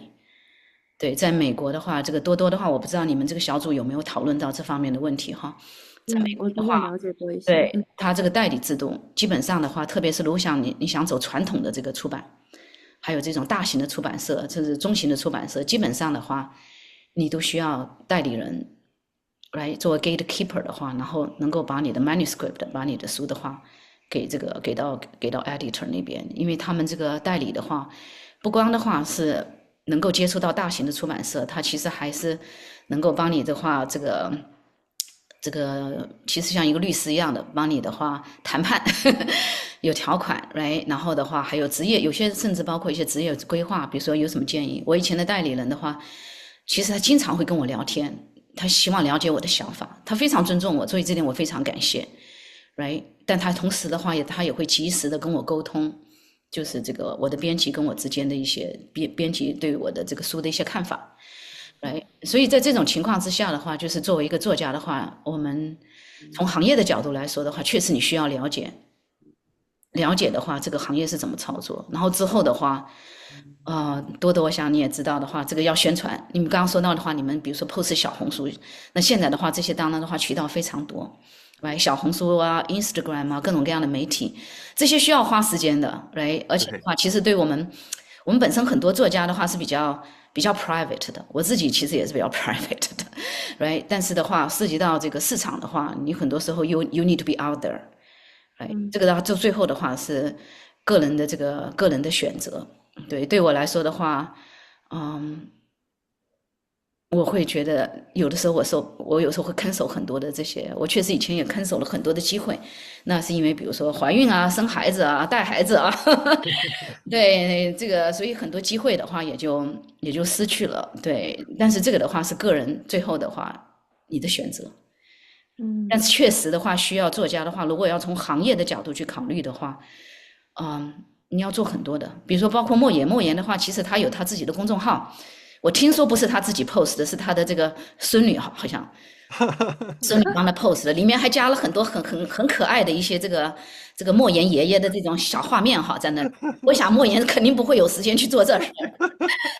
对，在美国的话，这个多多的话，我不知道你们这个小组有没有讨论到这方面的问题哈。在美我国的话，有了解过一些。对它这个代理制度，基本上的话，特别是如果你想走传统的这个出版，还有这种大型的出版社，甚至中型的出版社，基本上的话，你都需要代理人来作为 gatekeeper 的话，然后能够把你的 manuscript，把你的书的话，给到 editor 那边，因为他们这个代理的话，不光的话是能够接触到大型的出版社，它其实还是能够帮你的话，这个其实像一个律师一样的，帮你的话谈判有条款，right？然后的话还有职业，有些甚至包括一些职业规划，比如说有什么建议。我以前的代理人的话，其实他经常会跟我聊天，他希望了解我的想法，他非常尊重我，所以这点我非常感谢，right？但他同时的话他也会及时的跟我沟通，就是这个我的编辑跟我之间的一些编辑对我的这个书的一些看法。所以在这种情况之下的话，就是作为一个作家的话，我们从行业的角度来说的话，确实你需要了解，了解的话，这个行业是怎么操作。然后之后的话，多多，我想你也知道的话，这个要宣传。你们刚刚说到的话，你们比如说 post 小红书，那现在的话，这些当然的话渠道非常多，小红书啊、Instagram 啊，各种各样的媒体，这些需要花时间的，而且的话，其实对我们本身很多作家的话是比较 private 的，我自己其实也是比较 private 的，但是的话，涉及到这个市场的话，你很多时候 you need to be out there，这个的话，就最后的话是个人的选择。对我来说的话，我会觉得有的时候我有时候会看守很多的这些，我确实以前也看守了很多的机会，那是因为比如说怀孕啊、生孩子啊、带孩子啊，对这个，所以很多机会的话也就失去了。对，但是这个的话是个人最后的话你的选择。但是确实的话，需要作家的话，如果要从行业的角度去考虑的话，你要做很多的，比如说包括莫言的话，其实他有他自己的公众号。我听说不是他自己 post 的，是他的这个孙女好像，孙女帮他 post 的，里面还加了很多很可爱的一些这个莫言爷爷的这种小画面哈，在那。我想莫言肯定不会有时间去做这事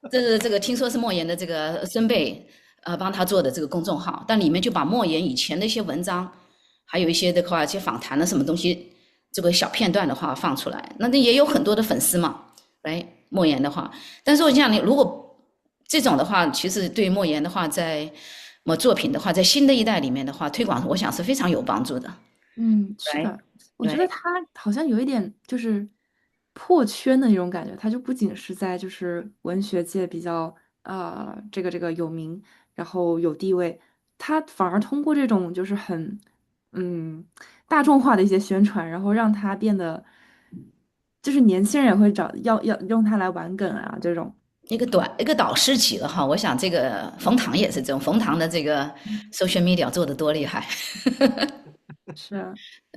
儿，这个听说是莫言的这个孙辈帮他做的这个公众号，但里面就把莫言以前的一些文章，还有一些的话一些访谈的什么东西，这个小片段的话放出来，那也有很多的粉丝嘛，莫言的话，但是我想你如果这种的话，其实对莫言的话，在作品的话，在新的一代里面的话，推广我想是非常有帮助的。是的，我觉得他好像有一点就是破圈的那种感觉，它就不仅是在就是文学界比较这个有名，然后有地位，它反而通过这种就是很嗯大众化的一些宣传，然后让它变得就是年轻人也会要用它来玩梗啊这种。一个导师级了哈，我想这个冯唐也是这种，冯唐的这个 social media 做的多厉害。是啊，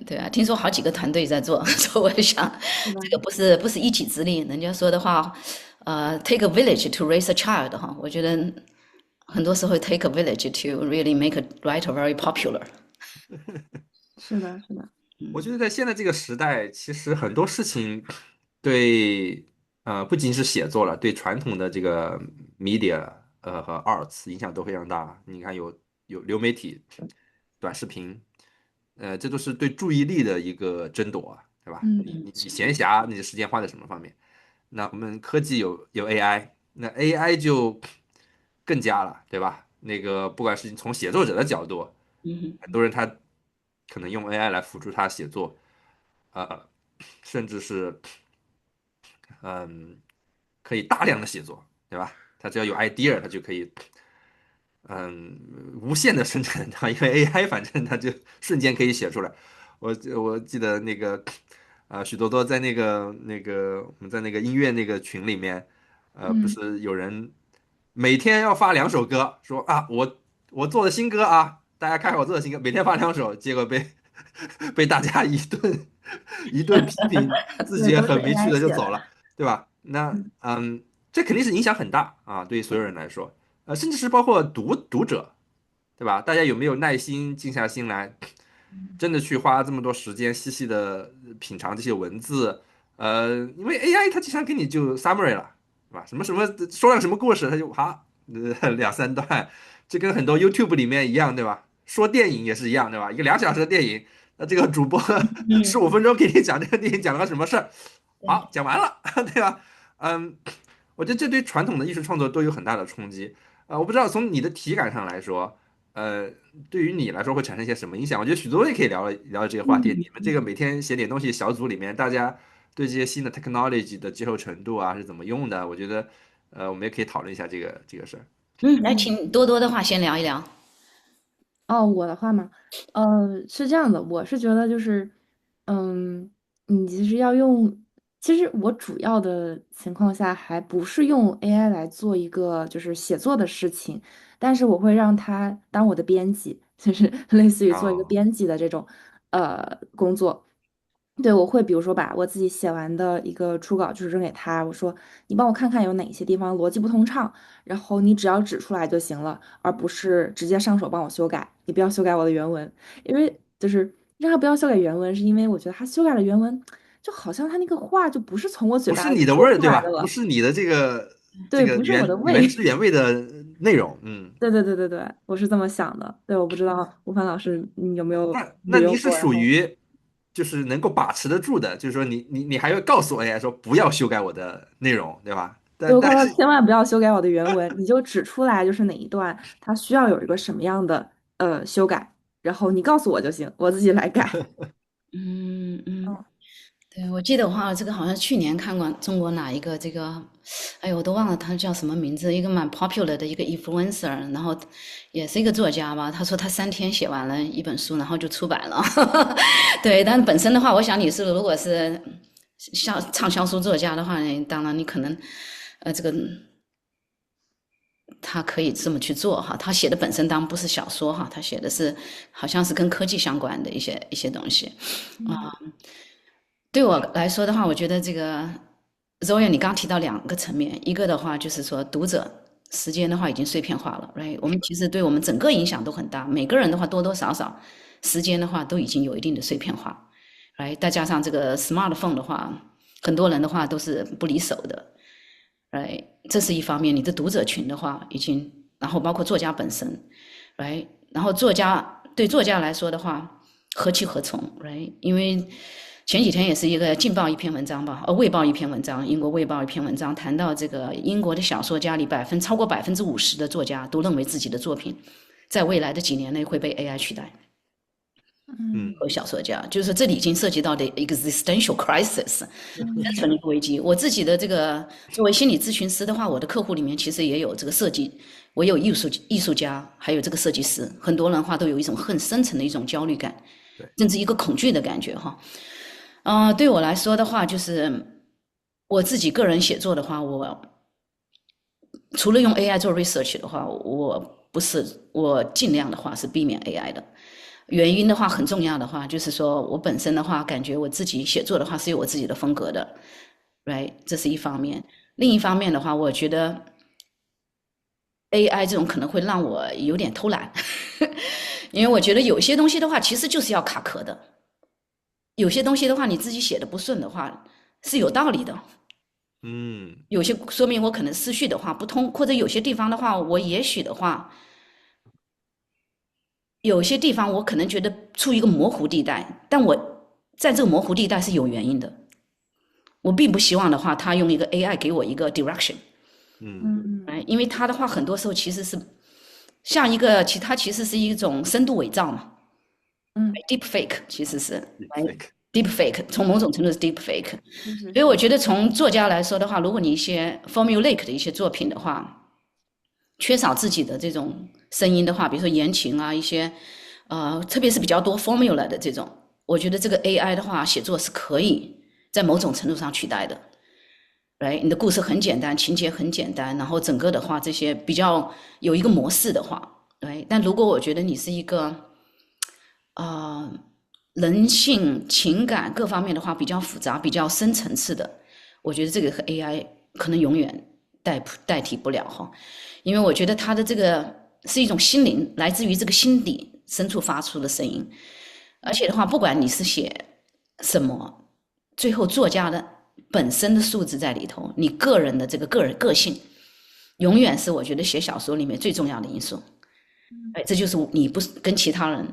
对啊，听说好几个团队在做，所以我想是吧？这个不是一己之力。人家说的话，take a village to raise a child 哈，我觉得很多时候 take a village to really make a writer very popular。是的，是的，我觉得在现在这个时代，其实很多事情对不仅是写作了，对传统的这个 media 和 arts 影响都非常大。你看有流媒体、短视频，这都是对注意力的一个争夺啊，对吧？嗯你闲暇，你的时间花在什么方面？那我们科技有 AI，那 AI 就更加了，对吧？那个不管是从写作者的角度，嗯很多人他可能用 AI 来辅助他写作，呃，甚至是嗯，可以大量的写作，对吧？他只要有 idea，他就可以无限的生成它，因为 AI 反正它就瞬间可以写出来。我记得那个许多多在那个我们在那个音乐那个群里面，不嗯，是有人每天要发2首歌，说啊我做的新歌啊，大家看看我做的新歌，每天发2首，结果被被大家一顿批评，自己对，都是 也很没趣 AI 写的。的就走了，对吧？那嗯这肯定是影响很大啊，对于所有人来说，甚至是包括读者，对吧？大家有没有耐心静下心来，真的去花这么多时间细细的品尝这些文字？因为 AI 它经常给你就 summary 了，对吧？什么什么说了什么故事，它就2、3段，这跟很多 YouTube 里面一样，对吧？说电影也是一样，对吧？一个2小时的电影，那这个主播十嗯，五分钟给你讲这个电影讲了个什么事儿，好，对。讲完了，对吧？嗯，我觉得这对传统的艺术创作都有很大的冲击。我不知道从你的体感上来说，呃，对于你来说会产生一些什么影响？我觉得许多也可以聊聊聊这个话题。你们这个每天写点东西小组里面，大家对这些新的 technology 的接受程度啊是怎么用的？我觉得，我们也可以讨论一下这个事儿。嗯，来，嗯。请多多的话先聊一聊。哦，我的话嘛，是这样的，我是觉得就是，嗯，你其实要用，其实我主要的情况下还不是用 AI 来做一个就是写作的事情，但是我会让它当我的编辑，就是类似于做一个啊，编辑的这种工作。对，我会比如说把我自己写完的一个初稿，就是扔给他，我说你帮我看看有哪些地方逻辑不通畅，然后你只要指出来就行了，而不是直接上手帮我修改。你不要修改我的原文，因为就是让他不要修改原文，是因为我觉得他修改了原文，就好像他那个话就不是从我嘴不是巴里你的味儿，说出对吧？不来的了，是你的这对，个不是我的原味。汁原味的内容，对对对对对，我是这么想的。对，我不知道吴凡老师你有没有那您是留过，然后。属于就是能够把持得住的，就是说你还会告诉 AI 说不要修改我的内容，对吧？对，我告诉他但但是千万不要修改我的原文，你就指出来就是哪一段它需要有一个什么样的修改，然后你告诉我就行，我自己来改。嗯嗯，嗯对，我记得话，这个好像去年看过中国哪一个这个，哎呦，我都忘了他叫什么名字，一个蛮 popular 的一个 influencer，然后也是一个作家吧。他说他3天写完了一本书，然后就出版了。对，但本身的话，我想你是如果是畅销书作家的话，当然你可能，这个他可以这么去做哈。他写的本身当然不是小说哈，他写的是好像是跟科技相关的一些东西。嗯对我来说的话，我觉得这个 Zoe，你刚提到2个层面，一个的话就是说读者时间的话已经碎片化了，right？我们其实对我们整个影响都很大，每个人的话多多少少时间的话都已经有一定的碎片化，right？再加上这个 smartphone 的话，很多人的话都是不离手的，right？这是一方面，你的读者群的话已经，然后包括作家本身，right？然后对作家来说的话，何去何从，right？因为前几天也是一个《镜报》一篇文章吧，《卫报》一篇文章，英国《卫报》一篇文章谈到这个英国的小说家里超过50%的作家都认为自己的作品在未来的几年内会被 AI 取代。和小说家，就是这里已经涉及到的 existential crisis，生存的一个危机。我自己的这个作为心理咨询师的话，我的客户里面其实也有这个设计，我有艺术家，还有这个设计师，很多人的话都有一种很深层的一种焦虑感，甚至一个恐惧的感觉哈。对我来说的话，就是我自己个人写作的话，我除了用 AI 做 research 的话，我尽量的话是避免 AI 的。原因的话很重要的话，就是说我本身的话，感觉我自己写作的话是有我自己的风格的 ，right？ 这是一方面。另一方面的话，我觉得 AI 这种可能会让我有点偷懒，因为我觉得有些东西的话，其实就是要卡壳的。有些东西的话，你自己写的不顺的话，是有道理的。有些说明我可能思绪的话不通，或者有些地方的话，我也许的话。有些地方我可能觉得处于一个模糊地带，但我在这个模糊地带是有原因的。我并不希望的话，他用一个 AI 给我一个 direction，因为他的话很多时候其实是像一个，它其实是一种深度伪造嘛，deep fake 其实是 deep fake， 从某种程度是 deep fake，所以我觉得从作家来说的话，如果你一些 formulaic 的一些作品的话，缺少自己的这种声音的话，比如说言情啊，一些特别是比较多 formula 的这种，我觉得这个 AI 的话写作是可以在某种程度上取代的。你的故事很简单，情节很简单，然后整个的话这些比较有一个模式的话，但如果我觉得你是一个人性情感各方面的话比较复杂比较深层次的，我觉得这个和 AI 可能永远代替不了哈。因为我觉得它的这个是一种心灵，来自于这个心底深处发出的声音，而且的话，不管你是写什么，最后作家的本身的素质在里头，你个人的这个个性，永远是我觉得写小说里面最重要的因素。这就是你不跟其他人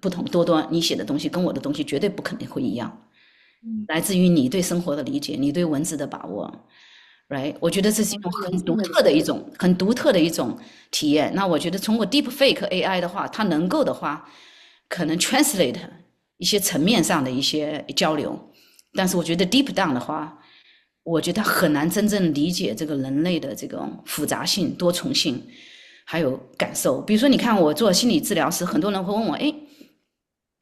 不同，多多你写的东西跟我的东西绝对不可能会一样，来自于你对生活的理解，你对文字的把握。我觉得这是一种很独特的一种体验。那我觉得通过 deep fake AI 的话，它能够的话，可能 translate 一些层面上的一些交流，但是我觉得 deep down 的话，我觉得它很难真正理解这个人类的这种复杂性、多重性，还有感受。比如说，你看我做心理治疗师，很多人会问我，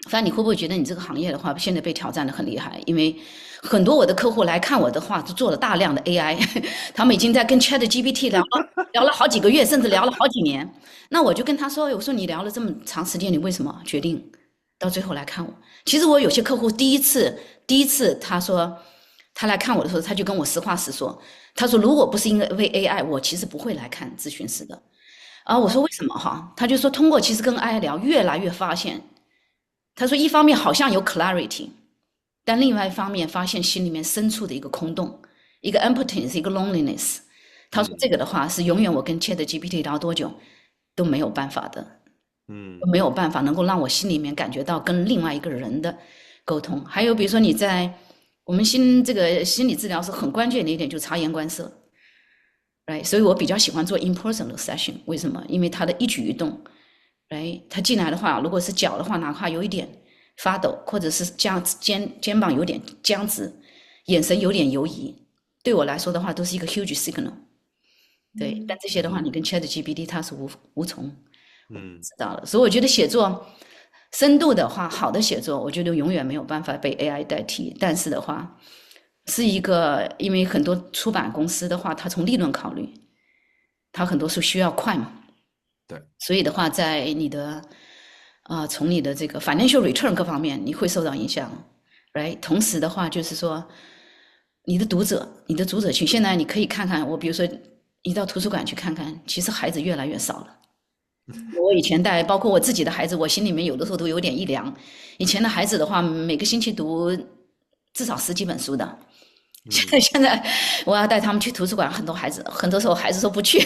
反正你会不会觉得你这个行业的话，现在被挑战的很厉害？因为很多我的客户来看我的话，都做了大量的 AI， 他们已经在跟 ChatGPT 聊了好几个月，甚至聊了好几年。那我就跟他说，我说你聊了这么长时间，你为什么决定到最后来看我？其实我有些客户第一次他说他来看我的时候，他就跟我实话实说，他说如果不是因为 AI， 我其实不会来看咨询师的。我说为什么哈？他就说通过其实跟 AI 聊，越来越发现，他说一方面好像有 clarity， 但另外一方面发现心里面深处的一个空洞，一个 emptiness， 一个 loneliness。他说这个的话是永远我跟 ChatGPT 聊多久都没有办法的，没有办法能够让我心里面感觉到跟另外一个人的沟通。还有比如说你在我们这个心理治疗是很关键的一点，就是察言观色。所以我比较喜欢做 in person 的 session， 为什么？因为他的一举一动，他进来的话，如果是脚的话，哪怕有一点发抖，或者是肩膀有点僵直，眼神有点游移，对我来说的话，都是一个 huge signal。但这些的话，你跟 ChatGPT 它是无从知道的。所以我觉得写作深度的话，好的写作，我觉得永远没有办法被 AI 代替。但是的话，是一个，因为很多出版公司的话，它从利润考虑，它很多是需要快嘛。对。所以的话，在你的从你的这个 financial return 各方面，你会受到影响。同时的话，就是说你的读者群，现在你可以看看我，比如说你到图书馆去看看，其实孩子越来越少了。我以前包括我自己的孩子，我心里面有的时候都有点一凉。以前的孩子的话，每个星期读至少10几本书的。现在我要带他们去图书馆，很多时候孩子说不去，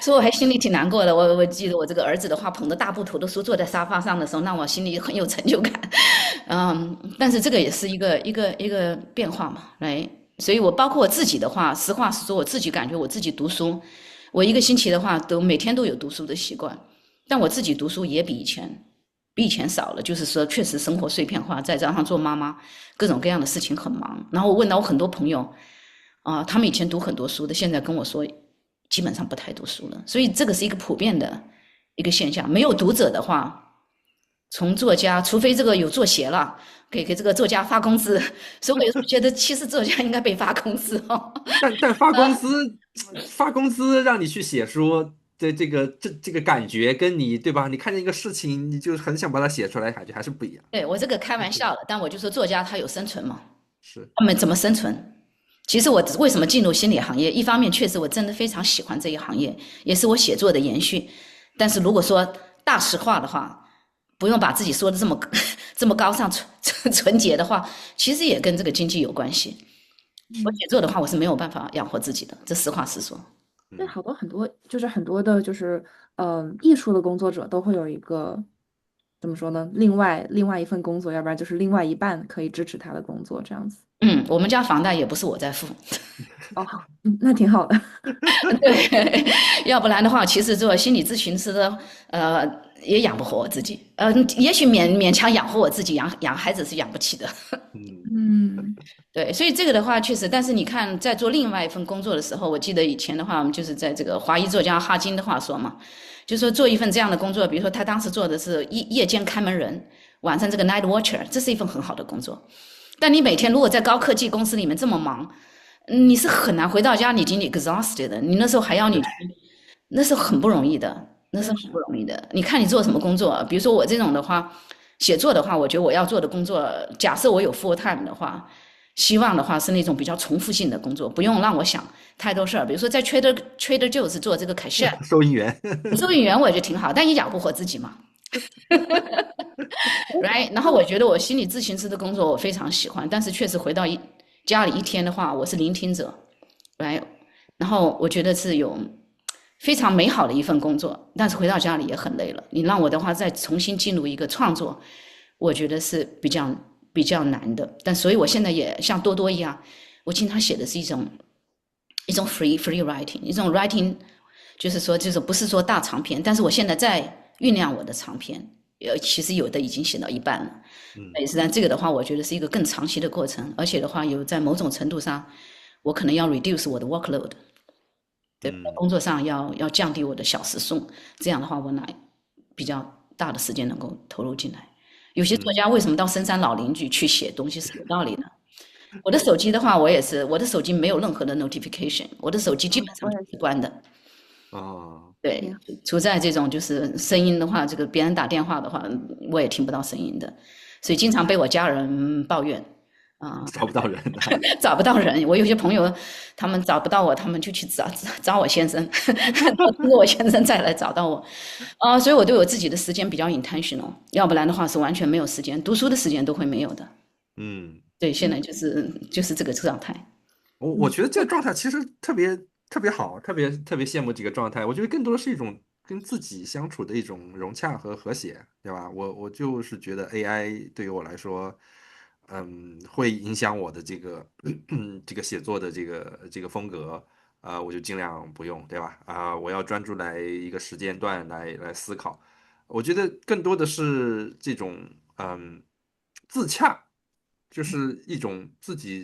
所以我还心里挺难过的。我记得我这个儿子的话，捧着大部头的书坐在沙发上的时候，让我心里很有成就感。但是这个也是一个变化嘛，所以我包括我自己的话，实话实说，我自己感觉我自己读书，我一个星期的话，每天都有读书的习惯，但我自己读书也比以前比以前少了，就是说确实生活碎片化，再加上做妈妈，各种各样的事情很忙。然后我问到我很多朋友，他们以前读很多书的，现在跟我说基本上不太读书了。所以这个是一个普遍的一个现象。没有读者的话，从作家，除非这个有作协了，给这个作家发工资，所以我有时候觉得其实作家应该被发工资哦。但发工资让你去写书的这个感觉，跟你对吧？你看见一个事情，你就很想把它写出来，感觉还是不一样。对，我这个开玩笑的，但我就说作家他有生存嘛，是，他们怎么生存？其实我为什么进入心理行业？一方面确实我真的非常喜欢这一行业，也是我写作的延续。但是如果说大实话的话，不用把自己说的这么这么高尚纯洁的话，其实也跟这个经济有关系。我写作的话，我是没有办法养活自己的，这实话实说。对，很多就是很多的，就是艺术的工作者都会有一个怎么说呢？另外一份工作，要不然就是另外一半可以支持他的工作，这样子。我们家房贷也不是我在付，哦，那挺好的。对，要不然的话，其实做心理咨询师的，也养不活我自己，也许勉强养活我自己，养孩子是养不起的。嗯，对，所以这个的话确实，但是你看，在做另外一份工作的时候，我记得以前的话，我们就是在这个华裔作家哈金的话说嘛，就是说做一份这样的工作，比如说他当时做的是夜间看门人，晚上这个 night watcher，这是一份很好的工作。但你每天如果在高科技公司里面这么忙，你是很难回到家你已经 exhausted 的，你那时候还要你去，那是很不容易的，那是很不容易的。你看你做什么工作，比如说我这种的话，写作的话，我觉得我要做的工作，假设我有 full time 的话，希望的话是那种比较重复性的工作，不用让我想太多事儿。比如说在 Trader Joe's 做这个 cashier，收银员，收银员我觉得挺好，但也养不活自己嘛。right， 然后我觉得我心理咨询师的工作我非常喜欢，但是确实回到家里一天的话，我是聆听者，right，然后我觉得是有非常美好的一份工作，但是回到家里也很累了。你让我的话再重新进入一个创作，我觉得是比较难的。但所以我现在也像多多一样，我经常写的是一种 free writing， 一种 writing， 就是说不是说大长篇，但是我现在在酝酿我的长篇，其实有的已经写到一半了。实际上这个的话，我觉得是一个更长期的过程，而且的话有在某种程度上，我可能要 reduce 我的 workload。对，工作上要降低我的小时数，这样的话我比较大的时间能够投入进来。有些作家为什么到深山老林去写东西是有道理的。我的手机的话，我也是，我的手机没有任何的 notification， 我的手机基本上是关的。对，处在这种就是声音的话，这个别人打电话的话，我也听不到声音的，所以经常被我家人抱怨。找不到人，找不到人。我有些朋友，他们找不到我，他们就去找我先生，我先生再来找到我。所以我对我自己的时间比较 intentional，要不然的话是完全没有时间，读书的时间都会没有的。对，现在就是这个状态。我觉得这个状态其实特别好，特别羡慕这个状态。我觉得更多的是一种跟自己相处的一种融洽和和谐，对吧？我就是觉得 AI 对于我来说，会影响我的这个写作的这个风格，我就尽量不用，对吧？我要专注来一个时间段来思考。我觉得更多的是这种自洽，就是一种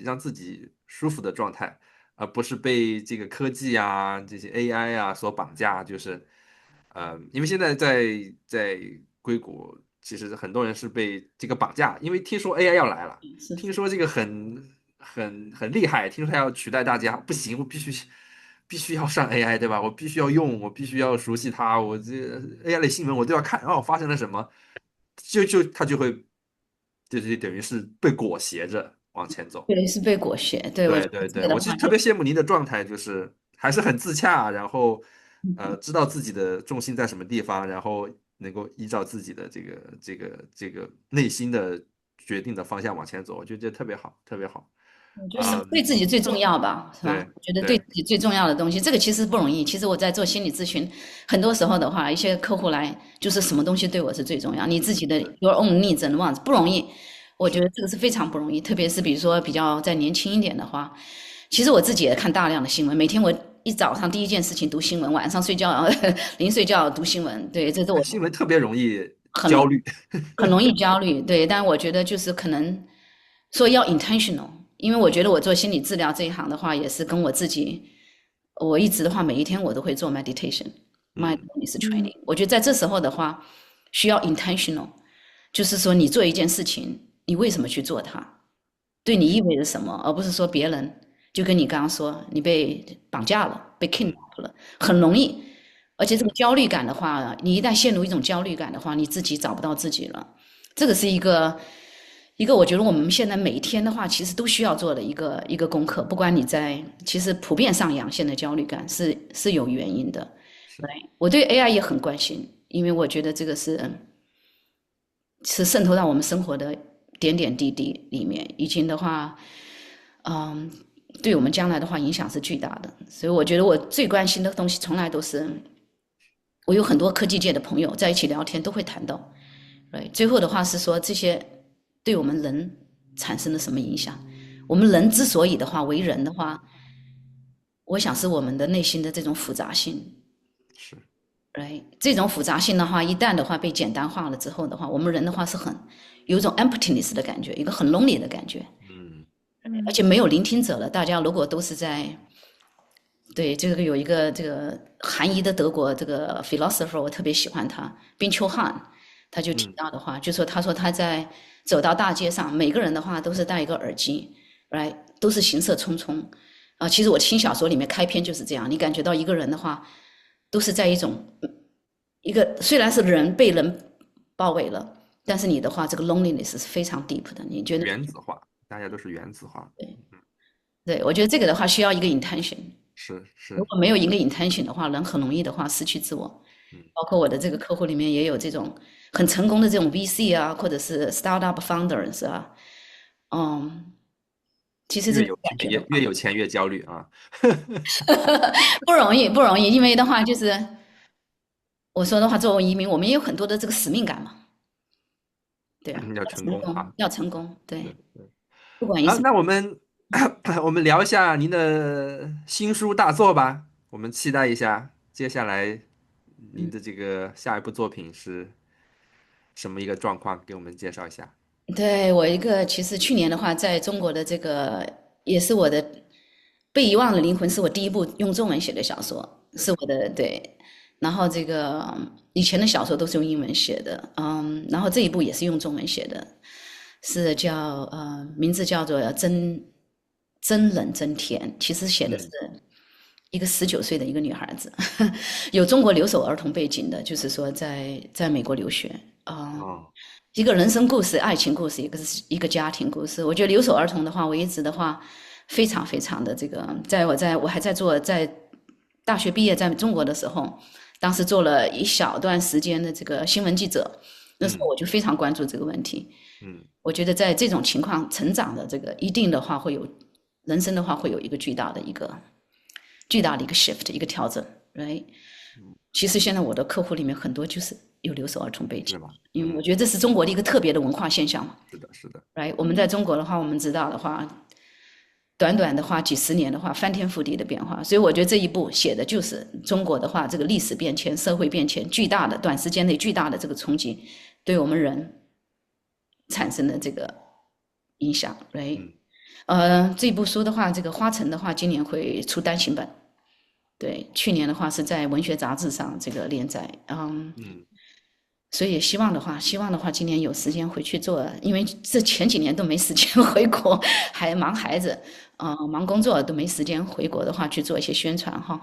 让自己舒服的状态，而不是被这个科技啊这些 AI 啊所绑架。就是因为现在在硅谷，其实很多人是被这个绑架，因为听说 AI 要来了，听说这个很厉害，听说它要取代大家，不行，我必须要上 AI，对吧？我必须要用，我必须要熟悉它，我这 AI 类新闻我都要看，发生了什么，它就会就等于是被裹挟着往前走。对，是被裹挟。对，对，我其实特别羡慕您的状态，就是还是很自洽，然后知道自己的重心在什么地方，然后能够依照自己的这个内心的决定的方向往前走，我觉得这特别好，特别好。就是对自己最重要吧，是吧？我觉得对自己最重要的东西，这个其实不容易。其实我在做心理咨询，很多时候的话，一些客户来就是什么东西对我是最重要，你自己的 your own needs and wants 不容易。我觉得这个是非常不容易，特别是比如说比较再年轻一点的话，其实我自己也看大量的新闻，每天我一早上第一件事情读新闻，晚上睡觉临睡觉读新闻，对，这是我新闻特别容易很容焦虑。很容易焦虑，对。但我觉得就是可能说要 intentional，因为我觉得我做心理治疗这一行的话，也是跟我自己，我一直的话每一天我都会做 meditation，mindfulness 嗯 training。我觉得在这时候的话，需要 intentional，就是说你做一件事情，你为什么去做它，对你意味着什么，而不是说别人就跟你刚刚说你被绑架了，被 kidnap 了，很容易。而且这个焦虑感的话，你一旦陷入一种焦虑感的话，你自己找不到自己了。这个是一个，我觉得我们现在每一天的话，其实都需要做的一个功课。不管你在，其实普遍上扬现的焦虑感是有原因的。对，我对 AI 也很关心，因为我觉得这个是渗透到我们生活的点点滴滴里面，已经的话，嗯，对我们将来的话影响是巨大的。所以我觉得我最关心的东西，从来都是我有很多科技界的朋友在一起聊天都会谈到。对，最后的话是说这些对我们人产生了什么影响？我们人之所以的话为人的话，我想是我们的内心的这种复杂性。是，这种复杂性的话，一旦的话被简单化了之后的话，我们人的话是很有一种 emptiness 的感觉，一个很 lonely 的感觉，而且没有聆听者了。大家如果都是在对这个有一个这个韩裔的德国这个 philosopher， 我特别喜欢他，宾丘汉。他就提到的话，就说他说他在走到大街上，每个人的话都是戴一个耳机，都是行色匆匆。其实我轻小说里面开篇就是这样，你感觉到一个人的话，都是在一个虽然是人被人包围了，但是你的话，这个 loneliness 是非常 deep 的。你觉得？原子化，大家都是原子化。对，我觉得这个的话需要一个 intention。是，如果没有一个 intention 的话，人很容易的话失去自我。包括我的这个客户里面也有这种很成功的这种 VC 啊，或者是 startup founders 啊，其实这个感觉越有钱越焦虑啊。不容易，不容易，因为的话就是我说的话，作为移民，我们也有很多的这个使命感嘛，对啊，要成功啊，要成功，对，对。不管好，那我们聊一下您的新书大作吧，我们期待一下接下来您的这个下一部作品是什么一个状况，给我们介绍一下。对，我一个其实去年的话，在中国的这个也是我的被遗忘的灵魂，是我第一部用中文写的小说，是我的对。然后这个以前的小说都是用英文写的，然后这一部也是用中文写的，是名字叫做真冷真甜，其实写的是一个19岁的一个女孩子，有中国留守儿童背景的，就是说在美国留学一个人生故事、爱情故事，一个家庭故事。我觉得留守儿童的话，我一直的话非常非常的这个，我还在大学毕业在中国的时候，当时做了一小段时间的这个新闻记者，那时候我就非常关注这个问题。我觉得在这种情况成长的这个一定的话会有人生的话会有一个巨大的一个 shift 一个调整其实现在我的客户里面很多就是有留守儿童背景，因为我觉得这是中国的一个特别的文化现象嘛。是的。我们在中国的话，我们知道的话，短短的话几十年的话，翻天覆地的变化。所以我觉得这一部写的就是中国的话，这个历史变迁、社会变迁巨大的短时间内巨大的这个冲击，对我们人产生的这个影响。这部书的话，这个花城的话，今年会出单行本。对，去年的话是在文学杂志上这个连载，所以希望的话，今年有时间回去做，因为这前几年都没时间回国，还忙孩子，忙工作都没时间回国的话去做一些宣传哈。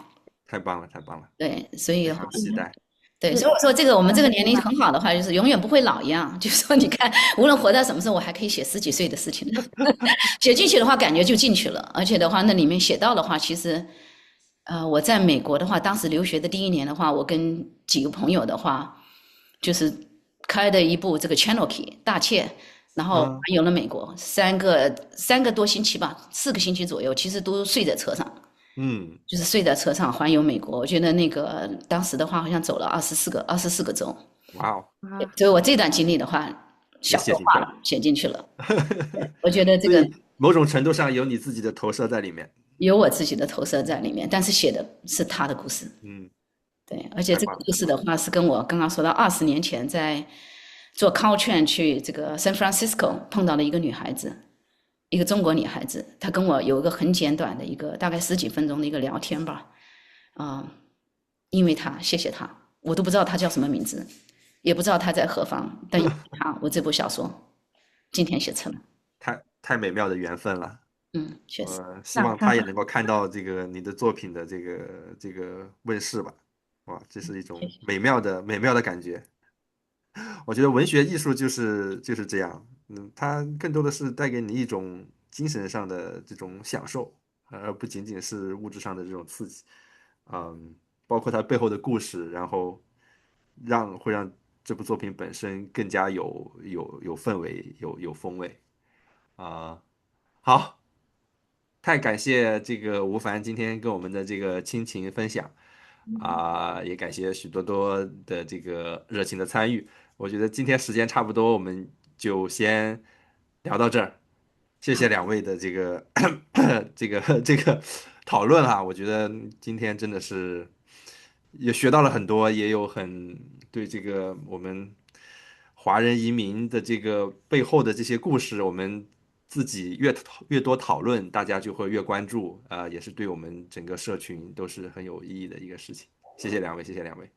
太棒了，太棒了。对，所以期待。对，所以我说这个我们这个年龄很好的话，就是永远不会老一样。就是说，你看，无论活到什么时候，我还可以写10几岁的事情，写进去的话，感觉就进去了。而且的话，那里面写到的话，其实。我在美国的话，当时留学的第1年的话，我跟几个朋友的话，就是开的一部这个 Cherokee 大切，然后环游了美国3个多星期吧，4个星期左右，其实都睡在车上，就是睡在车上环游美国。我觉得那个当时的话，好像走了24个州。哇哦！所以我这段经历的话，小说化了，写进去了。我觉得这个某种程度上有你自己的投射在里面。有我自己的投射在里面，但是写的是他的故事。对，而且这个故事的话是跟我刚刚说到20年前在坐 call 券去这个 San Francisco 碰到了一个女孩子，一个中国女孩子，她跟我有一个很简短的一个大概10几分钟的一个聊天吧，因为她，谢谢她，我都不知道她叫什么名字，也不知道她在何方，但因为她，我这部小说今天写成了，太美妙的缘分了。确实，希望他也能够看到这个你的作品的这个问世吧。哇，这是一种美妙的感觉。我觉得文学艺术就是这样，它更多的是带给你一种精神上的这种享受，而不仅仅是物质上的这种刺激。嗯，包括它背后的故事，然后会让这部作品本身更加有氛围，有风味啊。好，太感谢这个吴凡今天跟我们的这个亲情分享也感谢许多多的这个热情的参与。我觉得今天时间差不多，我们就先聊到这儿。谢谢两位的这个这个讨论哈，我觉得今天真的是也学到了很多，也有很对这个我们华人移民的这个背后的这些故事，我们自己越多讨论，大家就会越关注也是对我们整个社群都是很有意义的一个事情。谢谢两位，谢谢两位。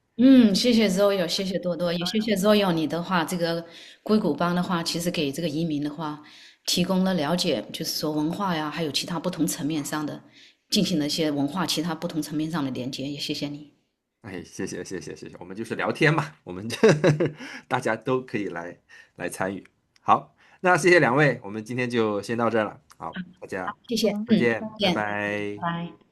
谢谢 Zoyo，谢谢多多，也谢谢 Zoyo。你的话，这个硅谷帮的话，其实给这个移民的话，提供了了解，就是说文化呀，还有其他不同层面上的，进行了一些文化其他不同层面上的连接，也谢谢你。哎，谢谢，我们就是聊天嘛，我们大家都可以来参与。好，那谢谢两位，我们今天就先到这儿了。好，大家谢谢，再见，拜见，拜拜。拜。